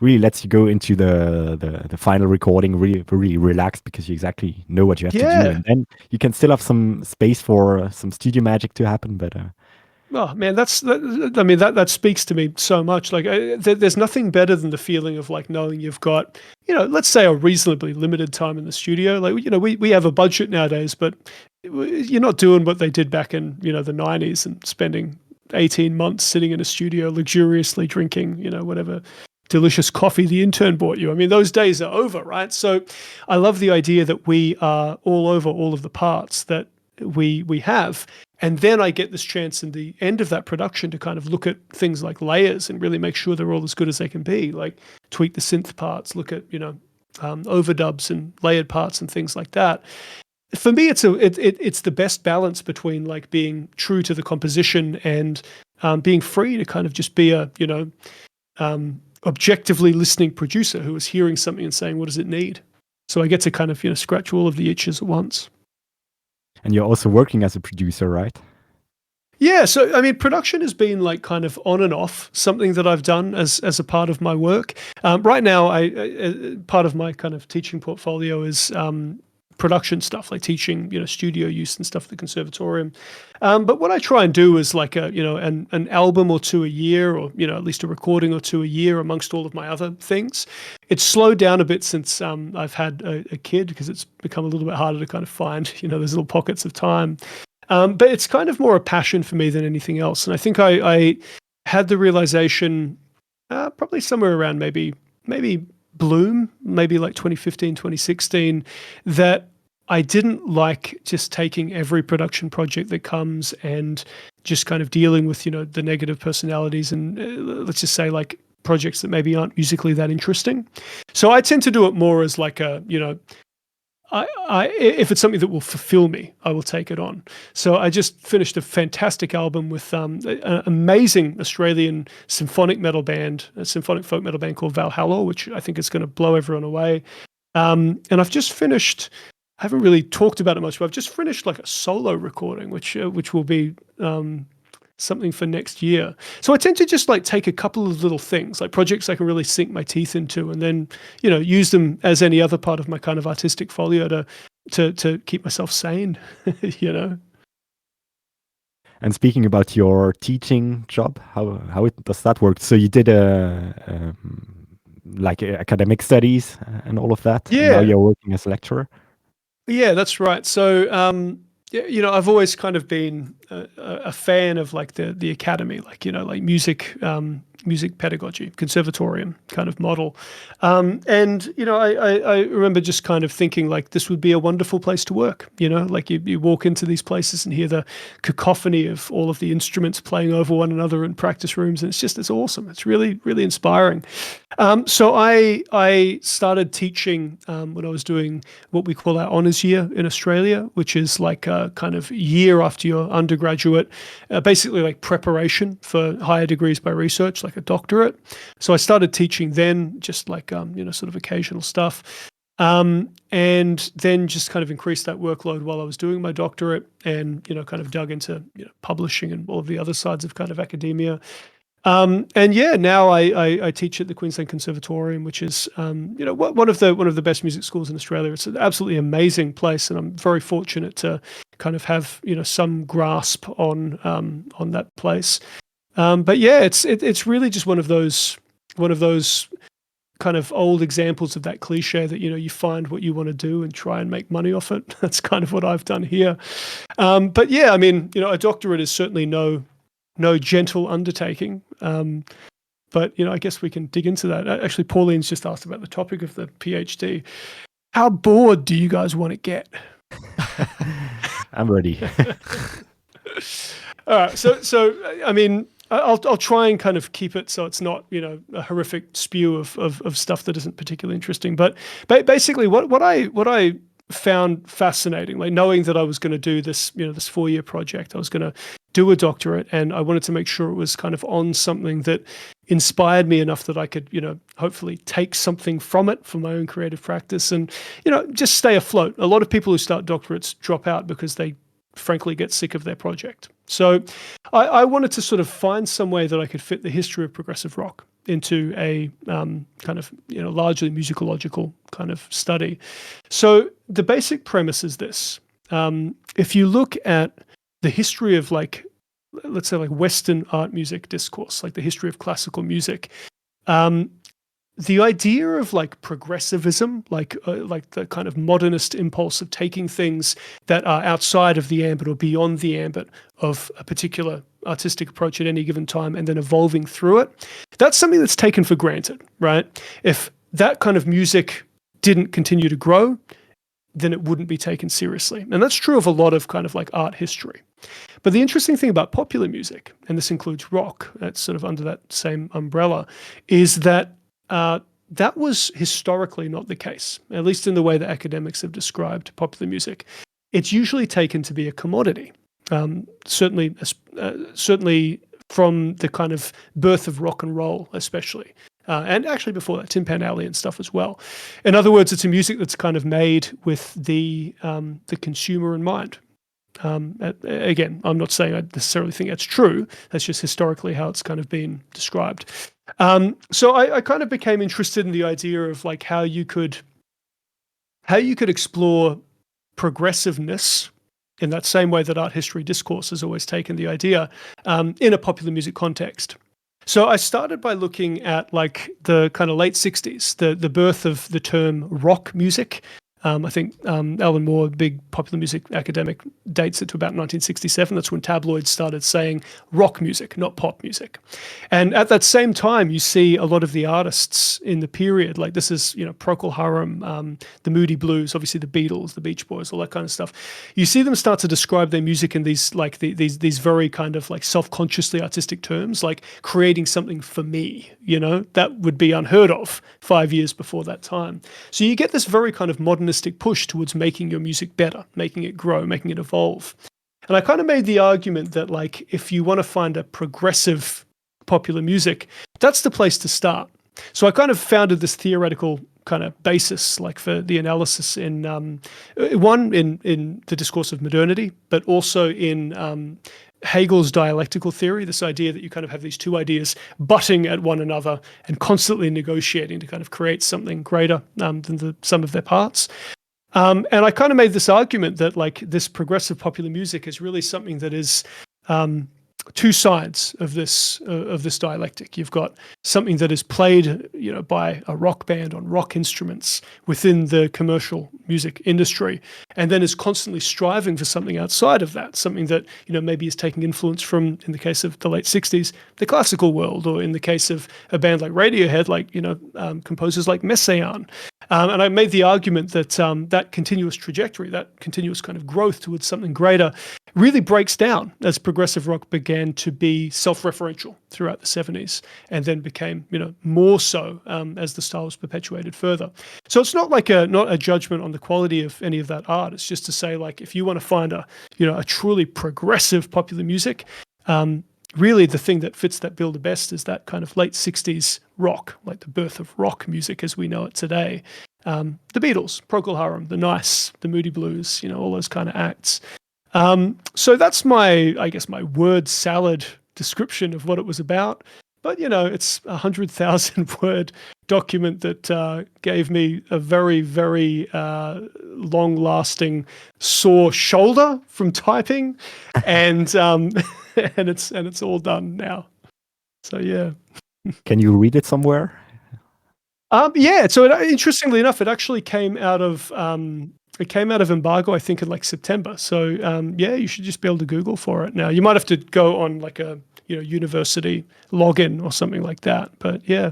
really lets you go into the final recording really relaxed, because you exactly know what you have to do, and then you can still have some space for some studio magic to happen. But oh man, that speaks to me so much. Like there's nothing better than the feeling of like knowing you've got, let's say a reasonably limited time in the studio. Like, we have a budget nowadays, but you're not doing what they did back in, the 90s and spending 18 months sitting in a studio luxuriously drinking, whatever delicious coffee the intern bought you. I mean, those days are over, right? So I love the idea that we are all over all of the parts that we have. And then I get this chance in the end of that production to kind of look at things like layers and really make sure they're all as good as they can be, like tweak the synth parts, look at, overdubs and layered parts and things like that. For me, it's the best balance between like being true to the composition and being free to kind of just be a, objectively listening producer who is hearing something and saying, what does it need? So I get to kind of, scratch all of the itches at once. And you're also working as a producer, right? Yeah. So, I mean, production has been like kind of on and off, something that I've done as a part of my work. Right now, I part of my kind of teaching portfolio is production stuff, like teaching, studio use and stuff at the conservatorium. But what I try and do is like an album or two a year, or at least a recording or two a year amongst all of my other things. It's slowed down a bit since I've had a kid, because it's become a little bit harder to kind of find those little pockets of time. But it's kind of more a passion for me than anything else. And I think I had the realization probably somewhere around maybe Bloom, maybe like 2015, 2016, that I didn't like just taking every production project that comes and just kind of dealing with, the negative personalities and let's just say like projects that maybe aren't musically that interesting. So I tend to do it more as like a, if it's something that will fulfill me, I will take it on. So I just finished a fantastic album with an amazing Australian symphonic metal band, a symphonic folk metal band called Valhalla, which I think is going to blow everyone away. And I've just finished, I haven't really talked about it much, but I've just finished like a solo recording, which will be something for next year. So I tend to just like take a couple of little things, like projects I can really sink my teeth into, and then use them as any other part of my kind of artistic folio to keep myself sane. And speaking about your teaching job, how does that work? So you did like academic studies and all of that. Yeah. And now you're working as a lecturer. Yeah, that's right. So I've always kind of been a fan of like the academy, like like music pedagogy, conservatorium kind of model, and I remember just kind of thinking like this would be a wonderful place to work. Like you walk into these places and hear the cacophony of all of the instruments playing over one another in practice rooms, and it's awesome. It's really, really inspiring. So I started teaching when I was doing what we call our honours year in Australia, which is like a kind of year after your undergraduate, basically like preparation for higher degrees by research, like a doctorate. So I started teaching then, just like sort of occasional stuff, and then just kind of increased that workload while I was doing my doctorate, and kind of dug into publishing and all of the other sides of kind of academia. And yeah, now I teach at the Queensland Conservatorium, which is one of the best music schools in Australia. It's an absolutely amazing place, and I'm very fortunate to kind of have some grasp on that place. But yeah, it's really just one of those kind of old examples of that cliche that you find what you want to do and try and make money off it. That's kind of what I've done here. But yeah, I mean, a doctorate is certainly no gentle undertaking. But I guess we can dig into that. Actually, Pauline's just asked about the topic of the PhD. How bored do you guys want to get? I'm ready. All right. So I mean, I'll try and kind of keep it so it's not a horrific spew of stuff that isn't particularly interesting. But basically, what I found fascinating, like knowing that I was going to do this this 4-year project, I was going to do a doctorate, and I wanted to make sure it was kind of on something that inspired me enough that I could hopefully take something from it for my own creative practice, and just stay afloat. A lot of people who start doctorates drop out because they frankly get sick of their project. So I wanted to sort of find some way that I could fit the history of progressive rock into a kind of largely musicological kind of study. So the basic premise is this: if you look at the history of let's say Western art music discourse, like the history of classical music, the idea of progressivism, like the kind of modernist impulse of taking things that are outside of the ambit or beyond the ambit of a particular artistic approach at any given time and then evolving through it, that's something that's taken for granted, right? If that kind of music didn't continue to grow, then it wouldn't be taken seriously. And that's true of a lot of kind of art history. But the interesting thing about popular music, and this includes rock, that's sort of under that same umbrella, is that that was historically not the case, at least in the way that academics have described popular music. It's usually taken to be a commodity, certainly from the kind of birth of rock and roll, especially. And actually before that, Tin Pan Alley and stuff as well. In other words, it's a music that's kind of made with the consumer in mind. Again, I'm not saying I necessarily think that's true. That's just historically how it's kind of been described. So I kind of became interested in the idea of how you could explore progressiveness in that same way that art history discourse has always taken the idea in a popular music context. So I started by looking at like the kind of late 60s, the birth of the term rock music. I think Alan Moore, big popular music academic, dates it to about 1967. That's when tabloids started saying rock music, not pop music. And at that same time, you see a lot of the artists in the period, like this is, Procol Harum, the Moody Blues, obviously the Beatles, the Beach Boys, all that kind of stuff. You see them start to describe their music in these like these very kind of like self-consciously artistic terms, like creating something for me, that would be unheard of 5 years before that time. So you get this very kind of modernist push towards making your music better, making it grow, making it evolve. And I kind of made the argument that like if you want to find a progressive popular music, that's the place to start. So I kind of founded this theoretical kind of basis like for the analysis in in the discourse of modernity, but also in Hegel's dialectical theory, this idea that you kind of have these two ideas butting at one another and constantly negotiating to kind of create something greater than the sum of their parts. And I kind of made this argument that like this progressive popular music is really something that is two sides of this dialectic. You've got something that is played, by a rock band on rock instruments within the commercial music industry, and then is constantly striving for something outside of that, something that maybe is taking influence from, in the case of the late 60s, the classical world, or in the case of a band like Radiohead, like composers like Messiaen. And I made the argument that that continuous trajectory, that continuous kind of growth towards something greater, really breaks down as progressive rock began to be self-referential throughout the 70s, and then became, more so as the style was perpetuated further. So it's not like not a judgment on the quality of any of that art. It's just to say, like, if you want to find a truly progressive popular music, really the thing that fits that bill the best is that kind of late 60s rock, like the birth of rock music as we know it today. The Beatles, Procol Harum, the Nice, the Moody Blues, all those kind of acts. So that's my word salad description of what it was about. But, it's 100,000 word document that gave me a very, very long-lasting sore shoulder from typing, and and it's all done now. So yeah. Can you read it somewhere? Yeah. So interestingly enough, it actually came out of embargo, I think, in like September. So yeah, you should just be able to Google for it now. You might have to go on like a university login or something like that. But yeah.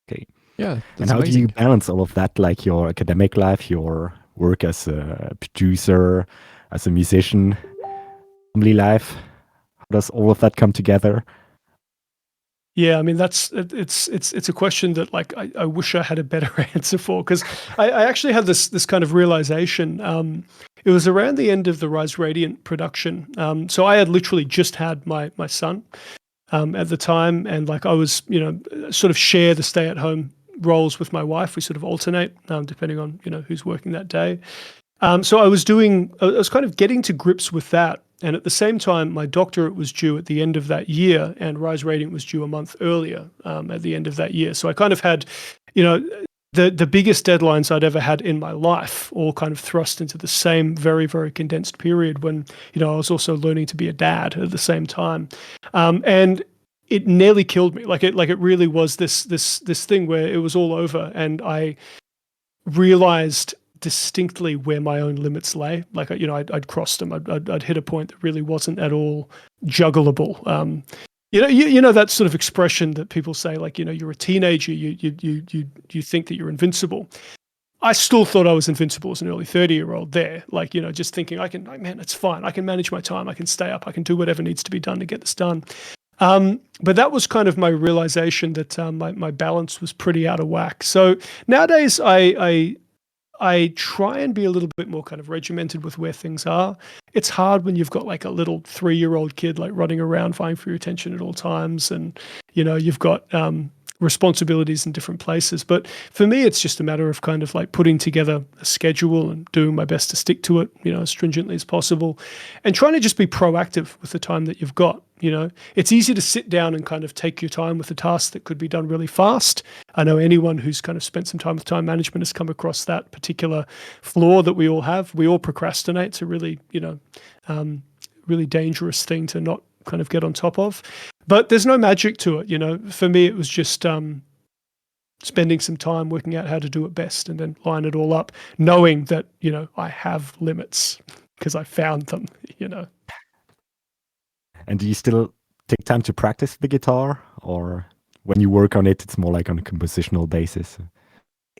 Okay. Yeah. And how amazing. do you balance all of that, like your academic life, your work as a producer, as a musician, family life? How does all of that come together? Yeah, I mean it's a question that like I wish I had a better answer for, because I actually had this kind of realization. It was around the end of the Rise Radiant production. So I had literally just had my son at the time, and like I was sort of share the stay-at-home roles with my wife. We sort of alternate depending on who's working that day. So I was kind of getting to grips with that. And at the same time, my doctorate was due at the end of that year, and Rise Radiant was due a month earlier at the end of that year. So I kind of had, the biggest deadlines I'd ever had in my life all kind of thrust into the same very, very condensed period when, I was also learning to be a dad at the same time. And it nearly killed me. Like it really was this thing where it was all over, and I realized distinctly where my own limits lay. Like, I'd crossed them. I'd hit a point that really wasn't at all juggleable. That sort of expression that people say, like, you're a teenager, you think that you're invincible. I still thought I was invincible as an early 30-year-old there. Like, just thinking it's fine. I can manage my time. I can stay up. I can do whatever needs to be done to get this done. But that was kind of my realization that my balance was pretty out of whack. So nowadays I try and be a little bit more kind of regimented with where things are. It's hard when you've got like a little 3-year-old kid like running around vying for your attention at all times, and you've got responsibilities in different places. But for me, it's just a matter of kind of like putting together a schedule and doing my best to stick to it, as stringently as possible, and trying to just be proactive with the time that you've got. It's easy to sit down and kind of take your time with a task that could be done really fast. I know anyone who's kind of spent some time with time management has come across that particular flaw that we all have. We all procrastinate. It's a really, really dangerous thing to not kind of get on top of. But there's no magic to it. For me, it was just spending some time working out how to do it best and then line it all up, knowing that, I have limits because I found them, And do you still take time to practice the guitar, or when you work on it, it's more like on a compositional basis?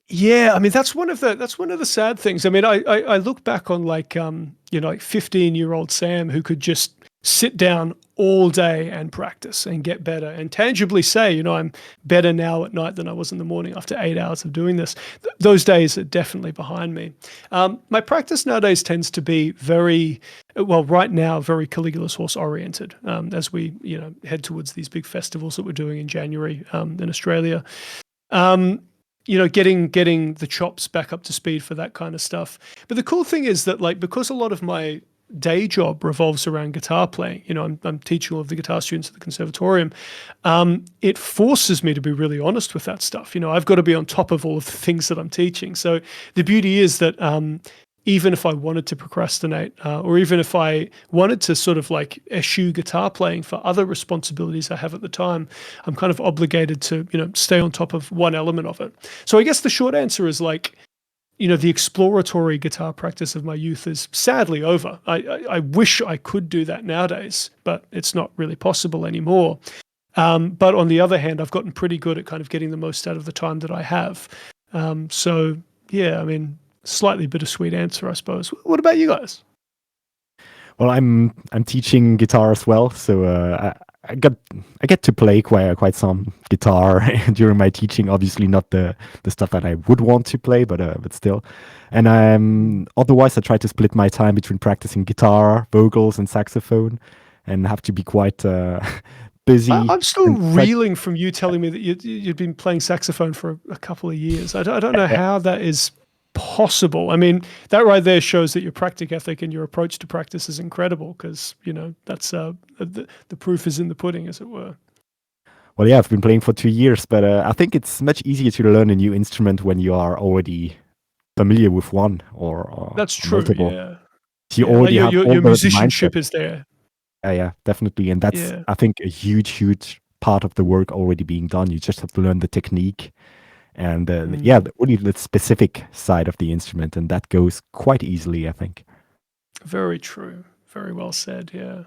Yeah, I mean that's one of the sad things. I mean, I look back on like 15-year-old Sam who could just sit down all day and practice and get better and tangibly say, I'm better now at night than I was in the morning after 8 hours of doing this. Those days are definitely behind me. My practice nowadays tends to be very Caligulas Horse oriented, as we, head towards these big festivals that we're doing in January in Australia. Getting the chops back up to speed for that kind of stuff. But the cool thing is that, like, because a lot of my day job revolves around guitar playing, I'm teaching all of the guitar students at the conservatorium, it forces me to be really honest with that stuff. I've got to be on top of all of the things that I'm teaching. So the beauty is that even if I wanted to procrastinate, or even if I wanted to sort of like eschew guitar playing for other responsibilities I have at the time, I'm kind of obligated to, stay on top of one element of it. So I guess the short answer is like, the exploratory guitar practice of my youth is sadly over. I wish I could do that nowadays, but it's not really possible anymore. But on the other hand, I've gotten pretty good at kind of getting the most out of the time that I have. So yeah, I mean, slightly bittersweet answer, I suppose. What about you guys? Well, I'm teaching guitar as well, so I get to play quite some guitar during my teaching. Obviously, not the stuff that I would want to play, but still. And otherwise, I try to split my time between practicing guitar, vocals, and saxophone, and have to be quite busy. I'm still reeling from you telling me that you'd been playing saxophone for a couple of years. I don't know how that is possible. I mean, that right there shows that your practic ethic and your approach to practice is incredible, because that's the proof is in the pudding, as it were. Well, yeah, I've been playing for 2 years, but I think it's much easier to learn a new instrument when you are already familiar with one or that's true. multiple. Yeah, So you already have your musicianship is there. Yeah, definitely, and that's I think a huge part of the work already being done. You just have to learn the technique. And only the specific side of the instrument, and that goes quite easily, I think. Very true. Very well said. Yeah.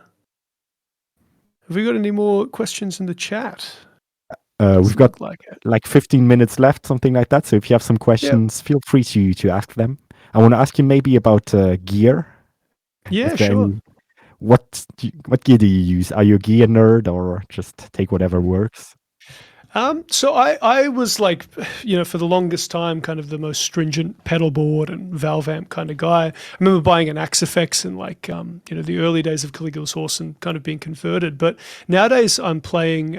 Have we got any more questions in the chat? We've got like 15 minutes left, something like that. So if you have some questions, feel free to ask them. I want to ask you maybe about gear. Yeah, sure. What gear do you use? Are you a gear nerd, or just take whatever works? So I was like, for the longest time, kind of the most stringent pedal board and valve amp kind of guy. I remember buying an Axe-Fx in like, the early days of Caligulas Horse and kind of being converted. But nowadays I'm playing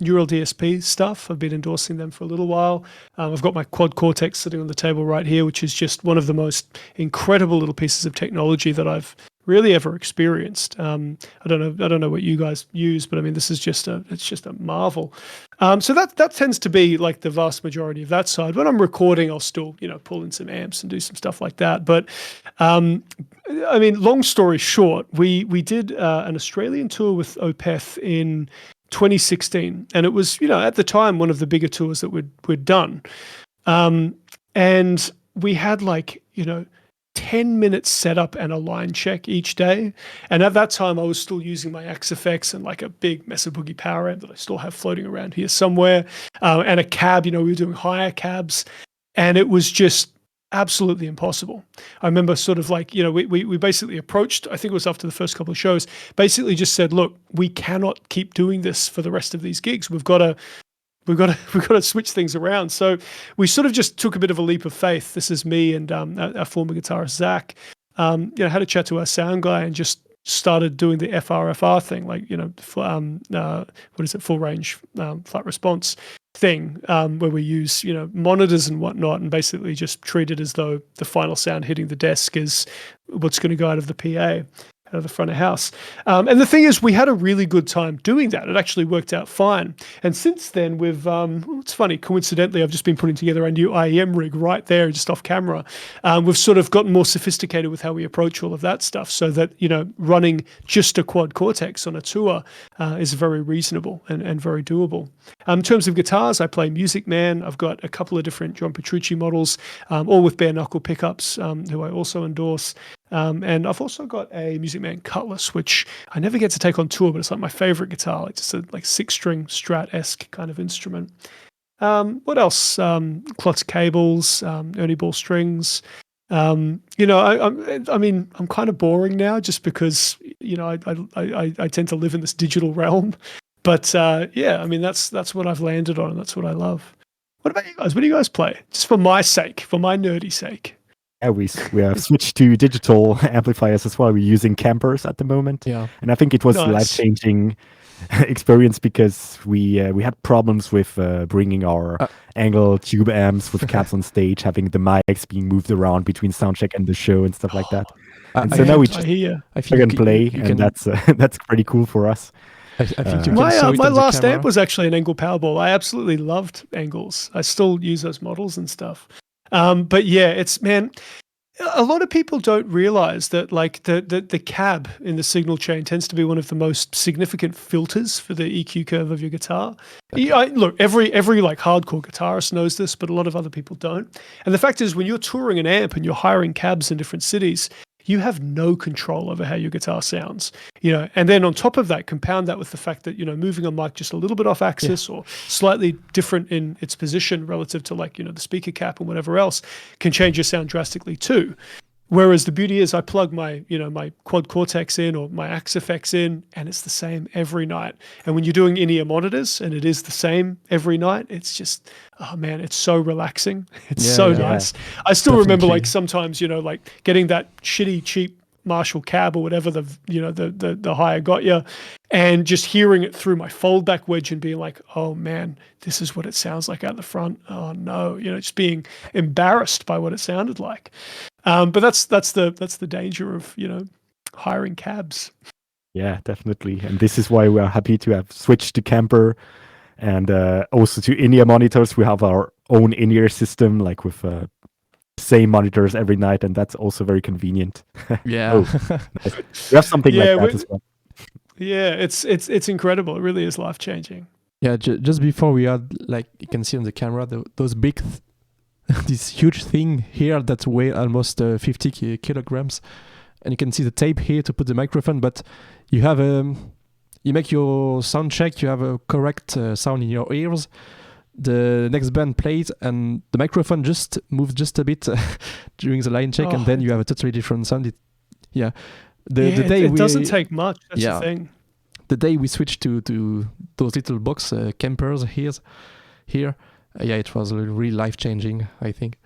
Neural DSP stuff. I've been endorsing them for a little while. I've got my Quad Cortex sitting on the table right here, which is just one of the most incredible little pieces of technology that I've really ever experienced. I don't know what you guys use, but I mean, this is just a marvel. So that tends to be like the vast majority of that side. When I'm recording, I'll still, pull in some amps and do some stuff like that. But I mean, long story short, we did an Australian tour with Opeth in 2016, and it was, at the time, one of the bigger tours that we'd done. And we had like, 10 minutes setup and a line check each day. And at that time, I was still using my Axe-Fx and like a big Mesa Boogie power amp that I still have floating around here somewhere, and a cab. We were doing higher cabs, and it was just absolutely impossible. I remember sort of like, we basically approached, I think it was after the first couple of shows, basically just said, look, we cannot keep doing this for the rest of these gigs. We've got to switch things around. So we sort of just took a bit of a leap of faith. This is me and our former guitarist Zach. Had a chat to our sound guy and just started doing the FRFR thing, like full range flat response thing, where we use monitors and whatnot, and basically just treat it as though the final sound hitting the desk is what's going to go out of the PA. of the front of house. And the thing is, we had a really good time doing that. It actually worked out fine. And since then, we've, it's funny, coincidentally, I've just been putting together a new IEM rig right there, just off camera. We've sort of gotten more sophisticated with how we approach all of that stuff, so that, running just a quad Cortex on a tour is very reasonable and very doable. In terms of guitars, I play Music Man. I've got a couple of different John Petrucci models, all with bare knuckle pickups, who I also endorse. And I've also got a Music Man Cutlass, which I never get to take on tour, but it's like my favorite guitar, like just a 6-string Strat-esque kind of instrument. What else? Klotz cables, Ernie Ball strings. I mean, I'm kind of boring now, just because I tend to live in this digital realm. But I mean, that's what I've landed on, and that's what I love. What about you guys? What do you guys play? Just for my sake, for my nerdy sake. Yeah, we have switched to digital amplifiers as well. We're using Campers at the moment. Yeah. And I think it was Nice. a life-changing experience, because we had problems with bringing our angle tube amps with cabs on stage, having the mics being moved around between soundcheck and the show and stuff like that. And so now we just I hear. plug and play, and that's pretty cool for us. I think you can My show it my on the last camera. amp was actually an Angle Powerball. I absolutely loved Angles. I still use those models and stuff. But yeah, it's, man, a lot of people don't realize that, like, the cab in the signal chain tends to be one of the most significant filters for the EQ curve of your guitar. Look, every like hardcore guitarist knows this, but a lot of other people don't. And the fact is, when you're touring an amp and you're hiring cabs in different cities, you have no control over how your guitar sounds, and then on top of that, compound that with the fact that, moving a mic just a little bit off axis or slightly different in its position relative to, like, the speaker cap and whatever else, can change your sound drastically too. Whereas the beauty is, I plug my, my quad Cortex in, or my Axe effects in, and it's the same every night. And when you're doing in-ear monitors and it is the same every night, it's just, oh man, it's so relaxing. It's nice. I still remember, like, sometimes, like getting that shitty, cheap Marshall cab or whatever the hire got you, and just hearing it through my foldback wedge and being like, oh man, this is what it sounds like out the front. Oh no, just being embarrassed by what it sounded like. But that's the danger of hiring cabs. Yeah, definitely. And this is why we are happy to have switched to Camper, and also to in-ear monitors. We have our own in-ear system, like with same monitors every night, and that's also very convenient. Yeah. Nice. We have something like that as well. Yeah, it's incredible. It really is life-changing. Yeah, just before we had, like, you can see on the camera, those big, this huge thing here that weigh almost 50 kilograms. And you can see the tape here to put the microphone, but you have you make your sound check, you have a correct sound in your ears. The next band plays, and the microphone just moves just a bit during the line check, and then you have a totally different sound. The day it doesn't take much. That's the thing. The day we switched to those little box campers here, it was really life changing, I think.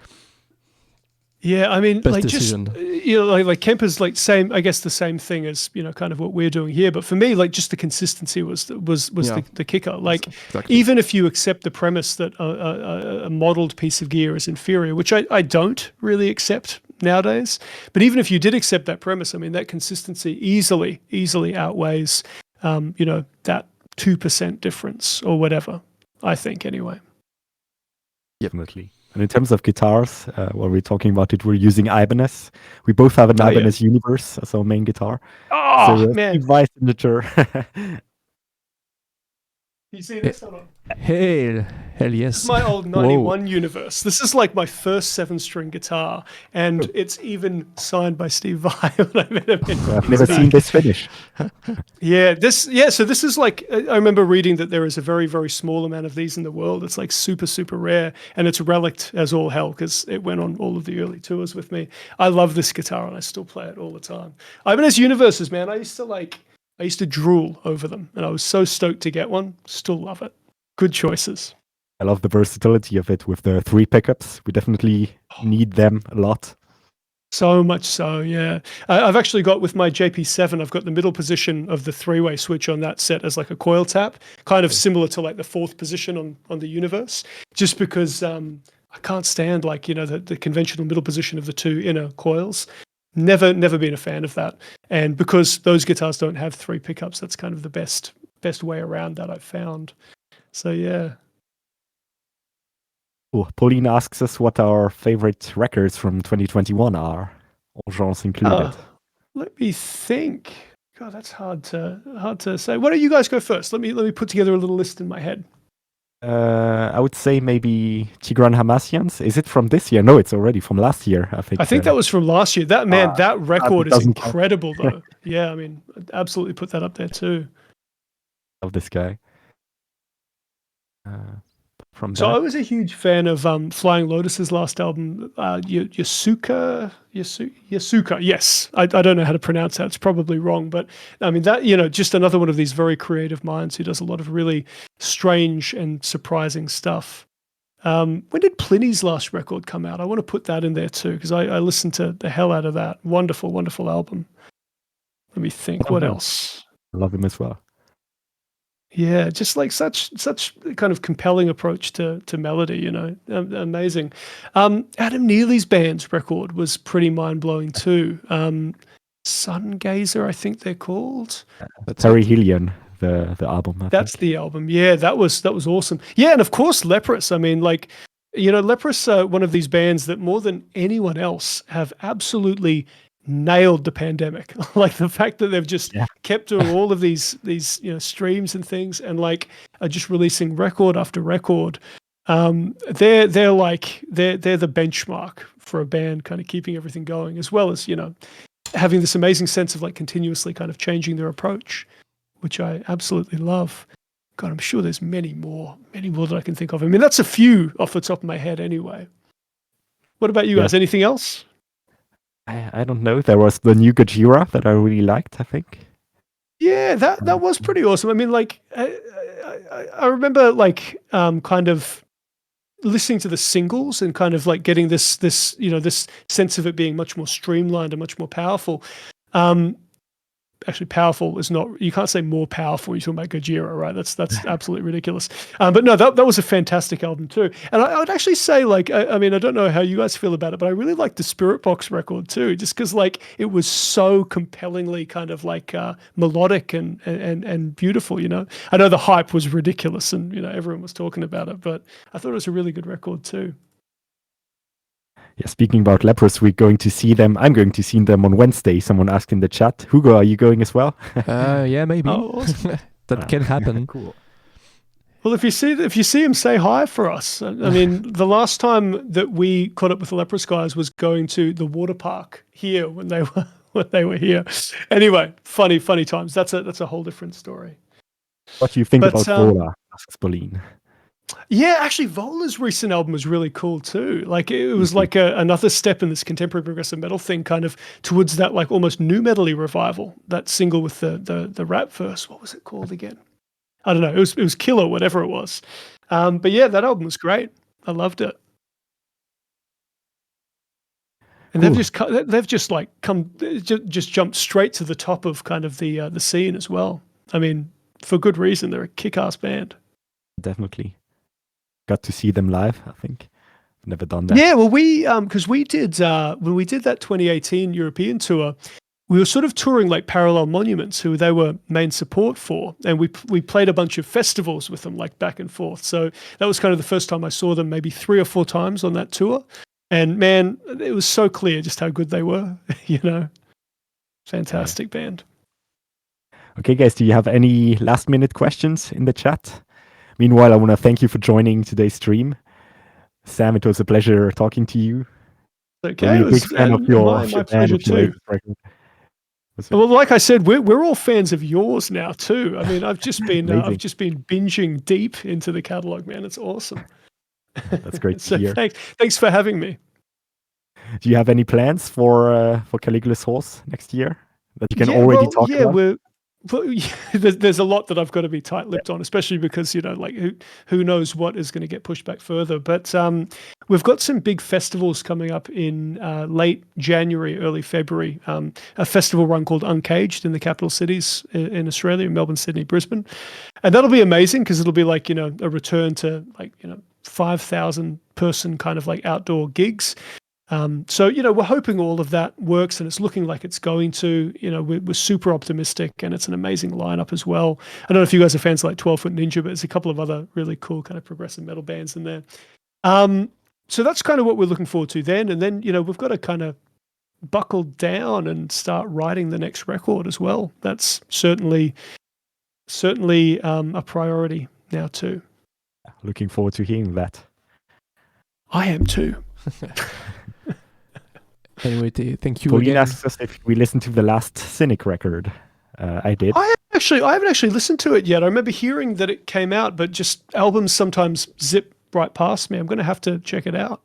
Yeah, I mean, Best like, decision. just like Kemper's, like, same, I guess the same thing as kind of what we're doing here. But for me, like, just the consistency was the kicker. Like, exactly. Even if you accept the premise that a modeled piece of gear is inferior, which I don't really accept nowadays, but even if you did accept that premise, I mean, that consistency easily outweighs that 2% difference or whatever, I think, anyway. Definitely. And in terms of guitars, while we're talking about it, we're using Ibanez. We both have an Ibanez Universe as our main guitar. Oh, so, man. Steve signature. You see this? Hold on. Hell yes. This is my old 91 Universe. This is like my first 7-string guitar, and it's even signed by Steve Vai. I've never seen this finish. So this is like, I remember reading that there is a very, very small amount of these in the world. It's like super, super rare, and it's relict as all hell because it went on all of the early tours with me. I love this guitar, and I still play it all the time. Ibanez Universes, man. I used to drool over them, and I was so stoked to get one. Still love it. Good choices. I love the versatility of it with the 3 pickups. We definitely need them a lot. So much so, yeah. I've actually got, with my JP7, I've got the middle position of the 3-way switch on that set as like a coil tap, kind of similar to like the 4th position on the Universe, just because I can't stand, like, the conventional middle position of the 2 inner coils. Never been a fan of that. And because those guitars don't have 3 pickups, that's kind of the best way around that I've found. So yeah. Cool. Pauline asks us what our favorite records from 2021 are, all genres included. Let me think. God, that's hard to say. Why don't you guys go first? Let me put together a little list in my head. I would say maybe Tigran Hamasyan's. Is it from this year? No, it's already from last year, I think. I think that was from last year. That record is incredible, though. Yeah, I mean, I'd absolutely put that up there too. Of this guy. So I was a huge fan of Flying Lotus's last album, Yasuka. Yes, I don't know how to pronounce that. It's probably wrong, but I mean that, just another one of these very creative minds who does a lot of really strange and surprising stuff. When did Pliny's last record come out? I want to put that in there too, because I listened to the hell out of that. Wonderful, wonderful album. Let me think. What else? I love him as well. Yeah, just like such kind of compelling approach to melody, amazing. Adam Neely's band's record was pretty mind-blowing too. Sungazer, I think they're called. Perihelion, the album. That's the album. Yeah, that was awesome. Yeah, and of course Leprous. I mean, Leprous are one of these bands that more than anyone else have absolutely nailed the pandemic. Like the fact that they've just kept doing all of these streams and things, and are just releasing record after record. They're the benchmark for a band kind of keeping everything going, as well as having this amazing sense of continuously kind of changing their approach, which I absolutely love. God, I'm sure there's many more that I can think of. I mean, that's a few off the top of my head anyway. What about you guys? Anything else? I don't know. There was the new Gojira that I really liked, I think. Yeah, that was pretty awesome. I mean, I remember kind of listening to the singles and kind of getting this sense of it being much more streamlined and much more powerful. Actually, powerful is not. You can't say more powerful when you're talking about Gojira, right? That's absolutely ridiculous. But no, that was a fantastic album too. And I would actually say, I mean, I don't know how you guys feel about it, but I really liked the Spirit Box record too, just because it was so compellingly kind of melodic and beautiful. I know the hype was ridiculous, and everyone was talking about it, but I thought it was a really good record too. Yeah, speaking about Leprous, we're going to see them. I'm going to see them on Wednesday. Someone asked in the chat. Hugo, are you going as well? Yeah, maybe. Oh, awesome. That can happen. Cool. Well, if you see him, say hi for us. I mean, the last time that we caught up with the Leprous guys was going to the water park here when they were here. Anyway, funny times. That's a whole different story. What do you think about Vola? Asks Pauline. Yeah, actually, Vola's recent album was really cool too. It was another step in this contemporary progressive metal thing, kind of towards that almost new metal-y revival. That single with the rap verse, what was it called again? I don't know. It was Killer, whatever it was. But yeah, that album was great. I loved it. And they've just jumped straight to the top of kind of the scene as well. I mean, for good reason. They're a kick-ass band. Definitely. Got to see them live, I think. Never done that. Yeah, well, because we did when we did that 2018 European tour, we were sort of touring Parallel Monuments, who they were main support for, and we played a bunch of festivals with them, back and forth. So that was kind of the first time I saw them, maybe 3 or 4 times on that tour. And man, it was so clear just how good they were. Fantastic band. Okay, guys, do you have any last-minute questions in the chat? Meanwhile, I want to thank you for joining today's stream. Sam, it was a pleasure talking to you. Okay, I'm a big fan of your my pleasure too. Well, like I said, we're all fans of yours now too. I mean, I've just been binging deep into the catalog, man. It's awesome. That's great to hear. Thanks for having me. Do you have any plans for Caligulas Horse next year that you can already talk about? There's a lot that I've got to be tight-lipped on, especially because who knows what is going to get pushed back further. But we've got some big festivals coming up in late January, early February. A festival run called Uncaged in the capital cities in Australia, Melbourne, Sydney, Brisbane, and that'll be amazing because it'll be a return to 5,000 person kind of outdoor gigs. So, we're hoping all of that works, and it's looking like it's going to. We're super optimistic, and it's an amazing lineup as well. I don't know if you guys are fans of like 12 Foot Ninja, but there's a couple of other really cool kind of progressive metal bands in there. So that's kind of what we're looking forward to then. And then, we've got to kind of buckle down and start writing the next record as well. That's certainly a priority now too. Looking forward to hearing that. I am too. Anyway, thank you Pauline again. asks us if we listened to the last Cynic record. I did. I haven't actually listened to it yet. I remember hearing that it came out, but just albums sometimes zip right past me. I'm going to have to check it out.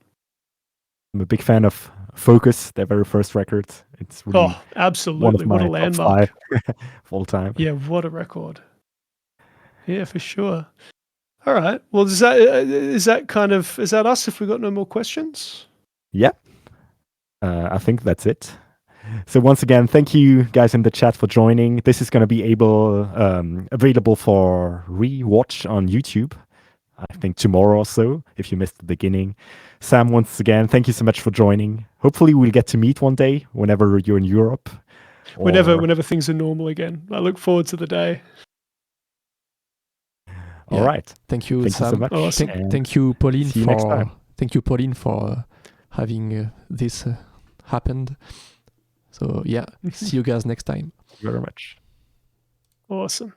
I'm a big fan of Focus, their very first record. It's really absolutely. one of What my a landmark. top 5 of all time. Yeah, what a record. Yeah, for sure. All right. Well, is that us if we got no more questions? Yeah. I think that's it. So once again, thank you guys in the chat for joining. This is going to be available for re-watch on YouTube, I think tomorrow or so, if you missed the beginning. Sam, once again, thank you so much for joining. Hopefully we'll get to meet one day whenever you're in Europe. Whenever things are normal again. I look forward to the day. All right. Thank you, Thank Sam. you so much. Awesome. Thank you, Pauline, See you next time. Thank you, Pauline, for having this happened. So yeah, see you guys next time. Thank you very much. Awesome.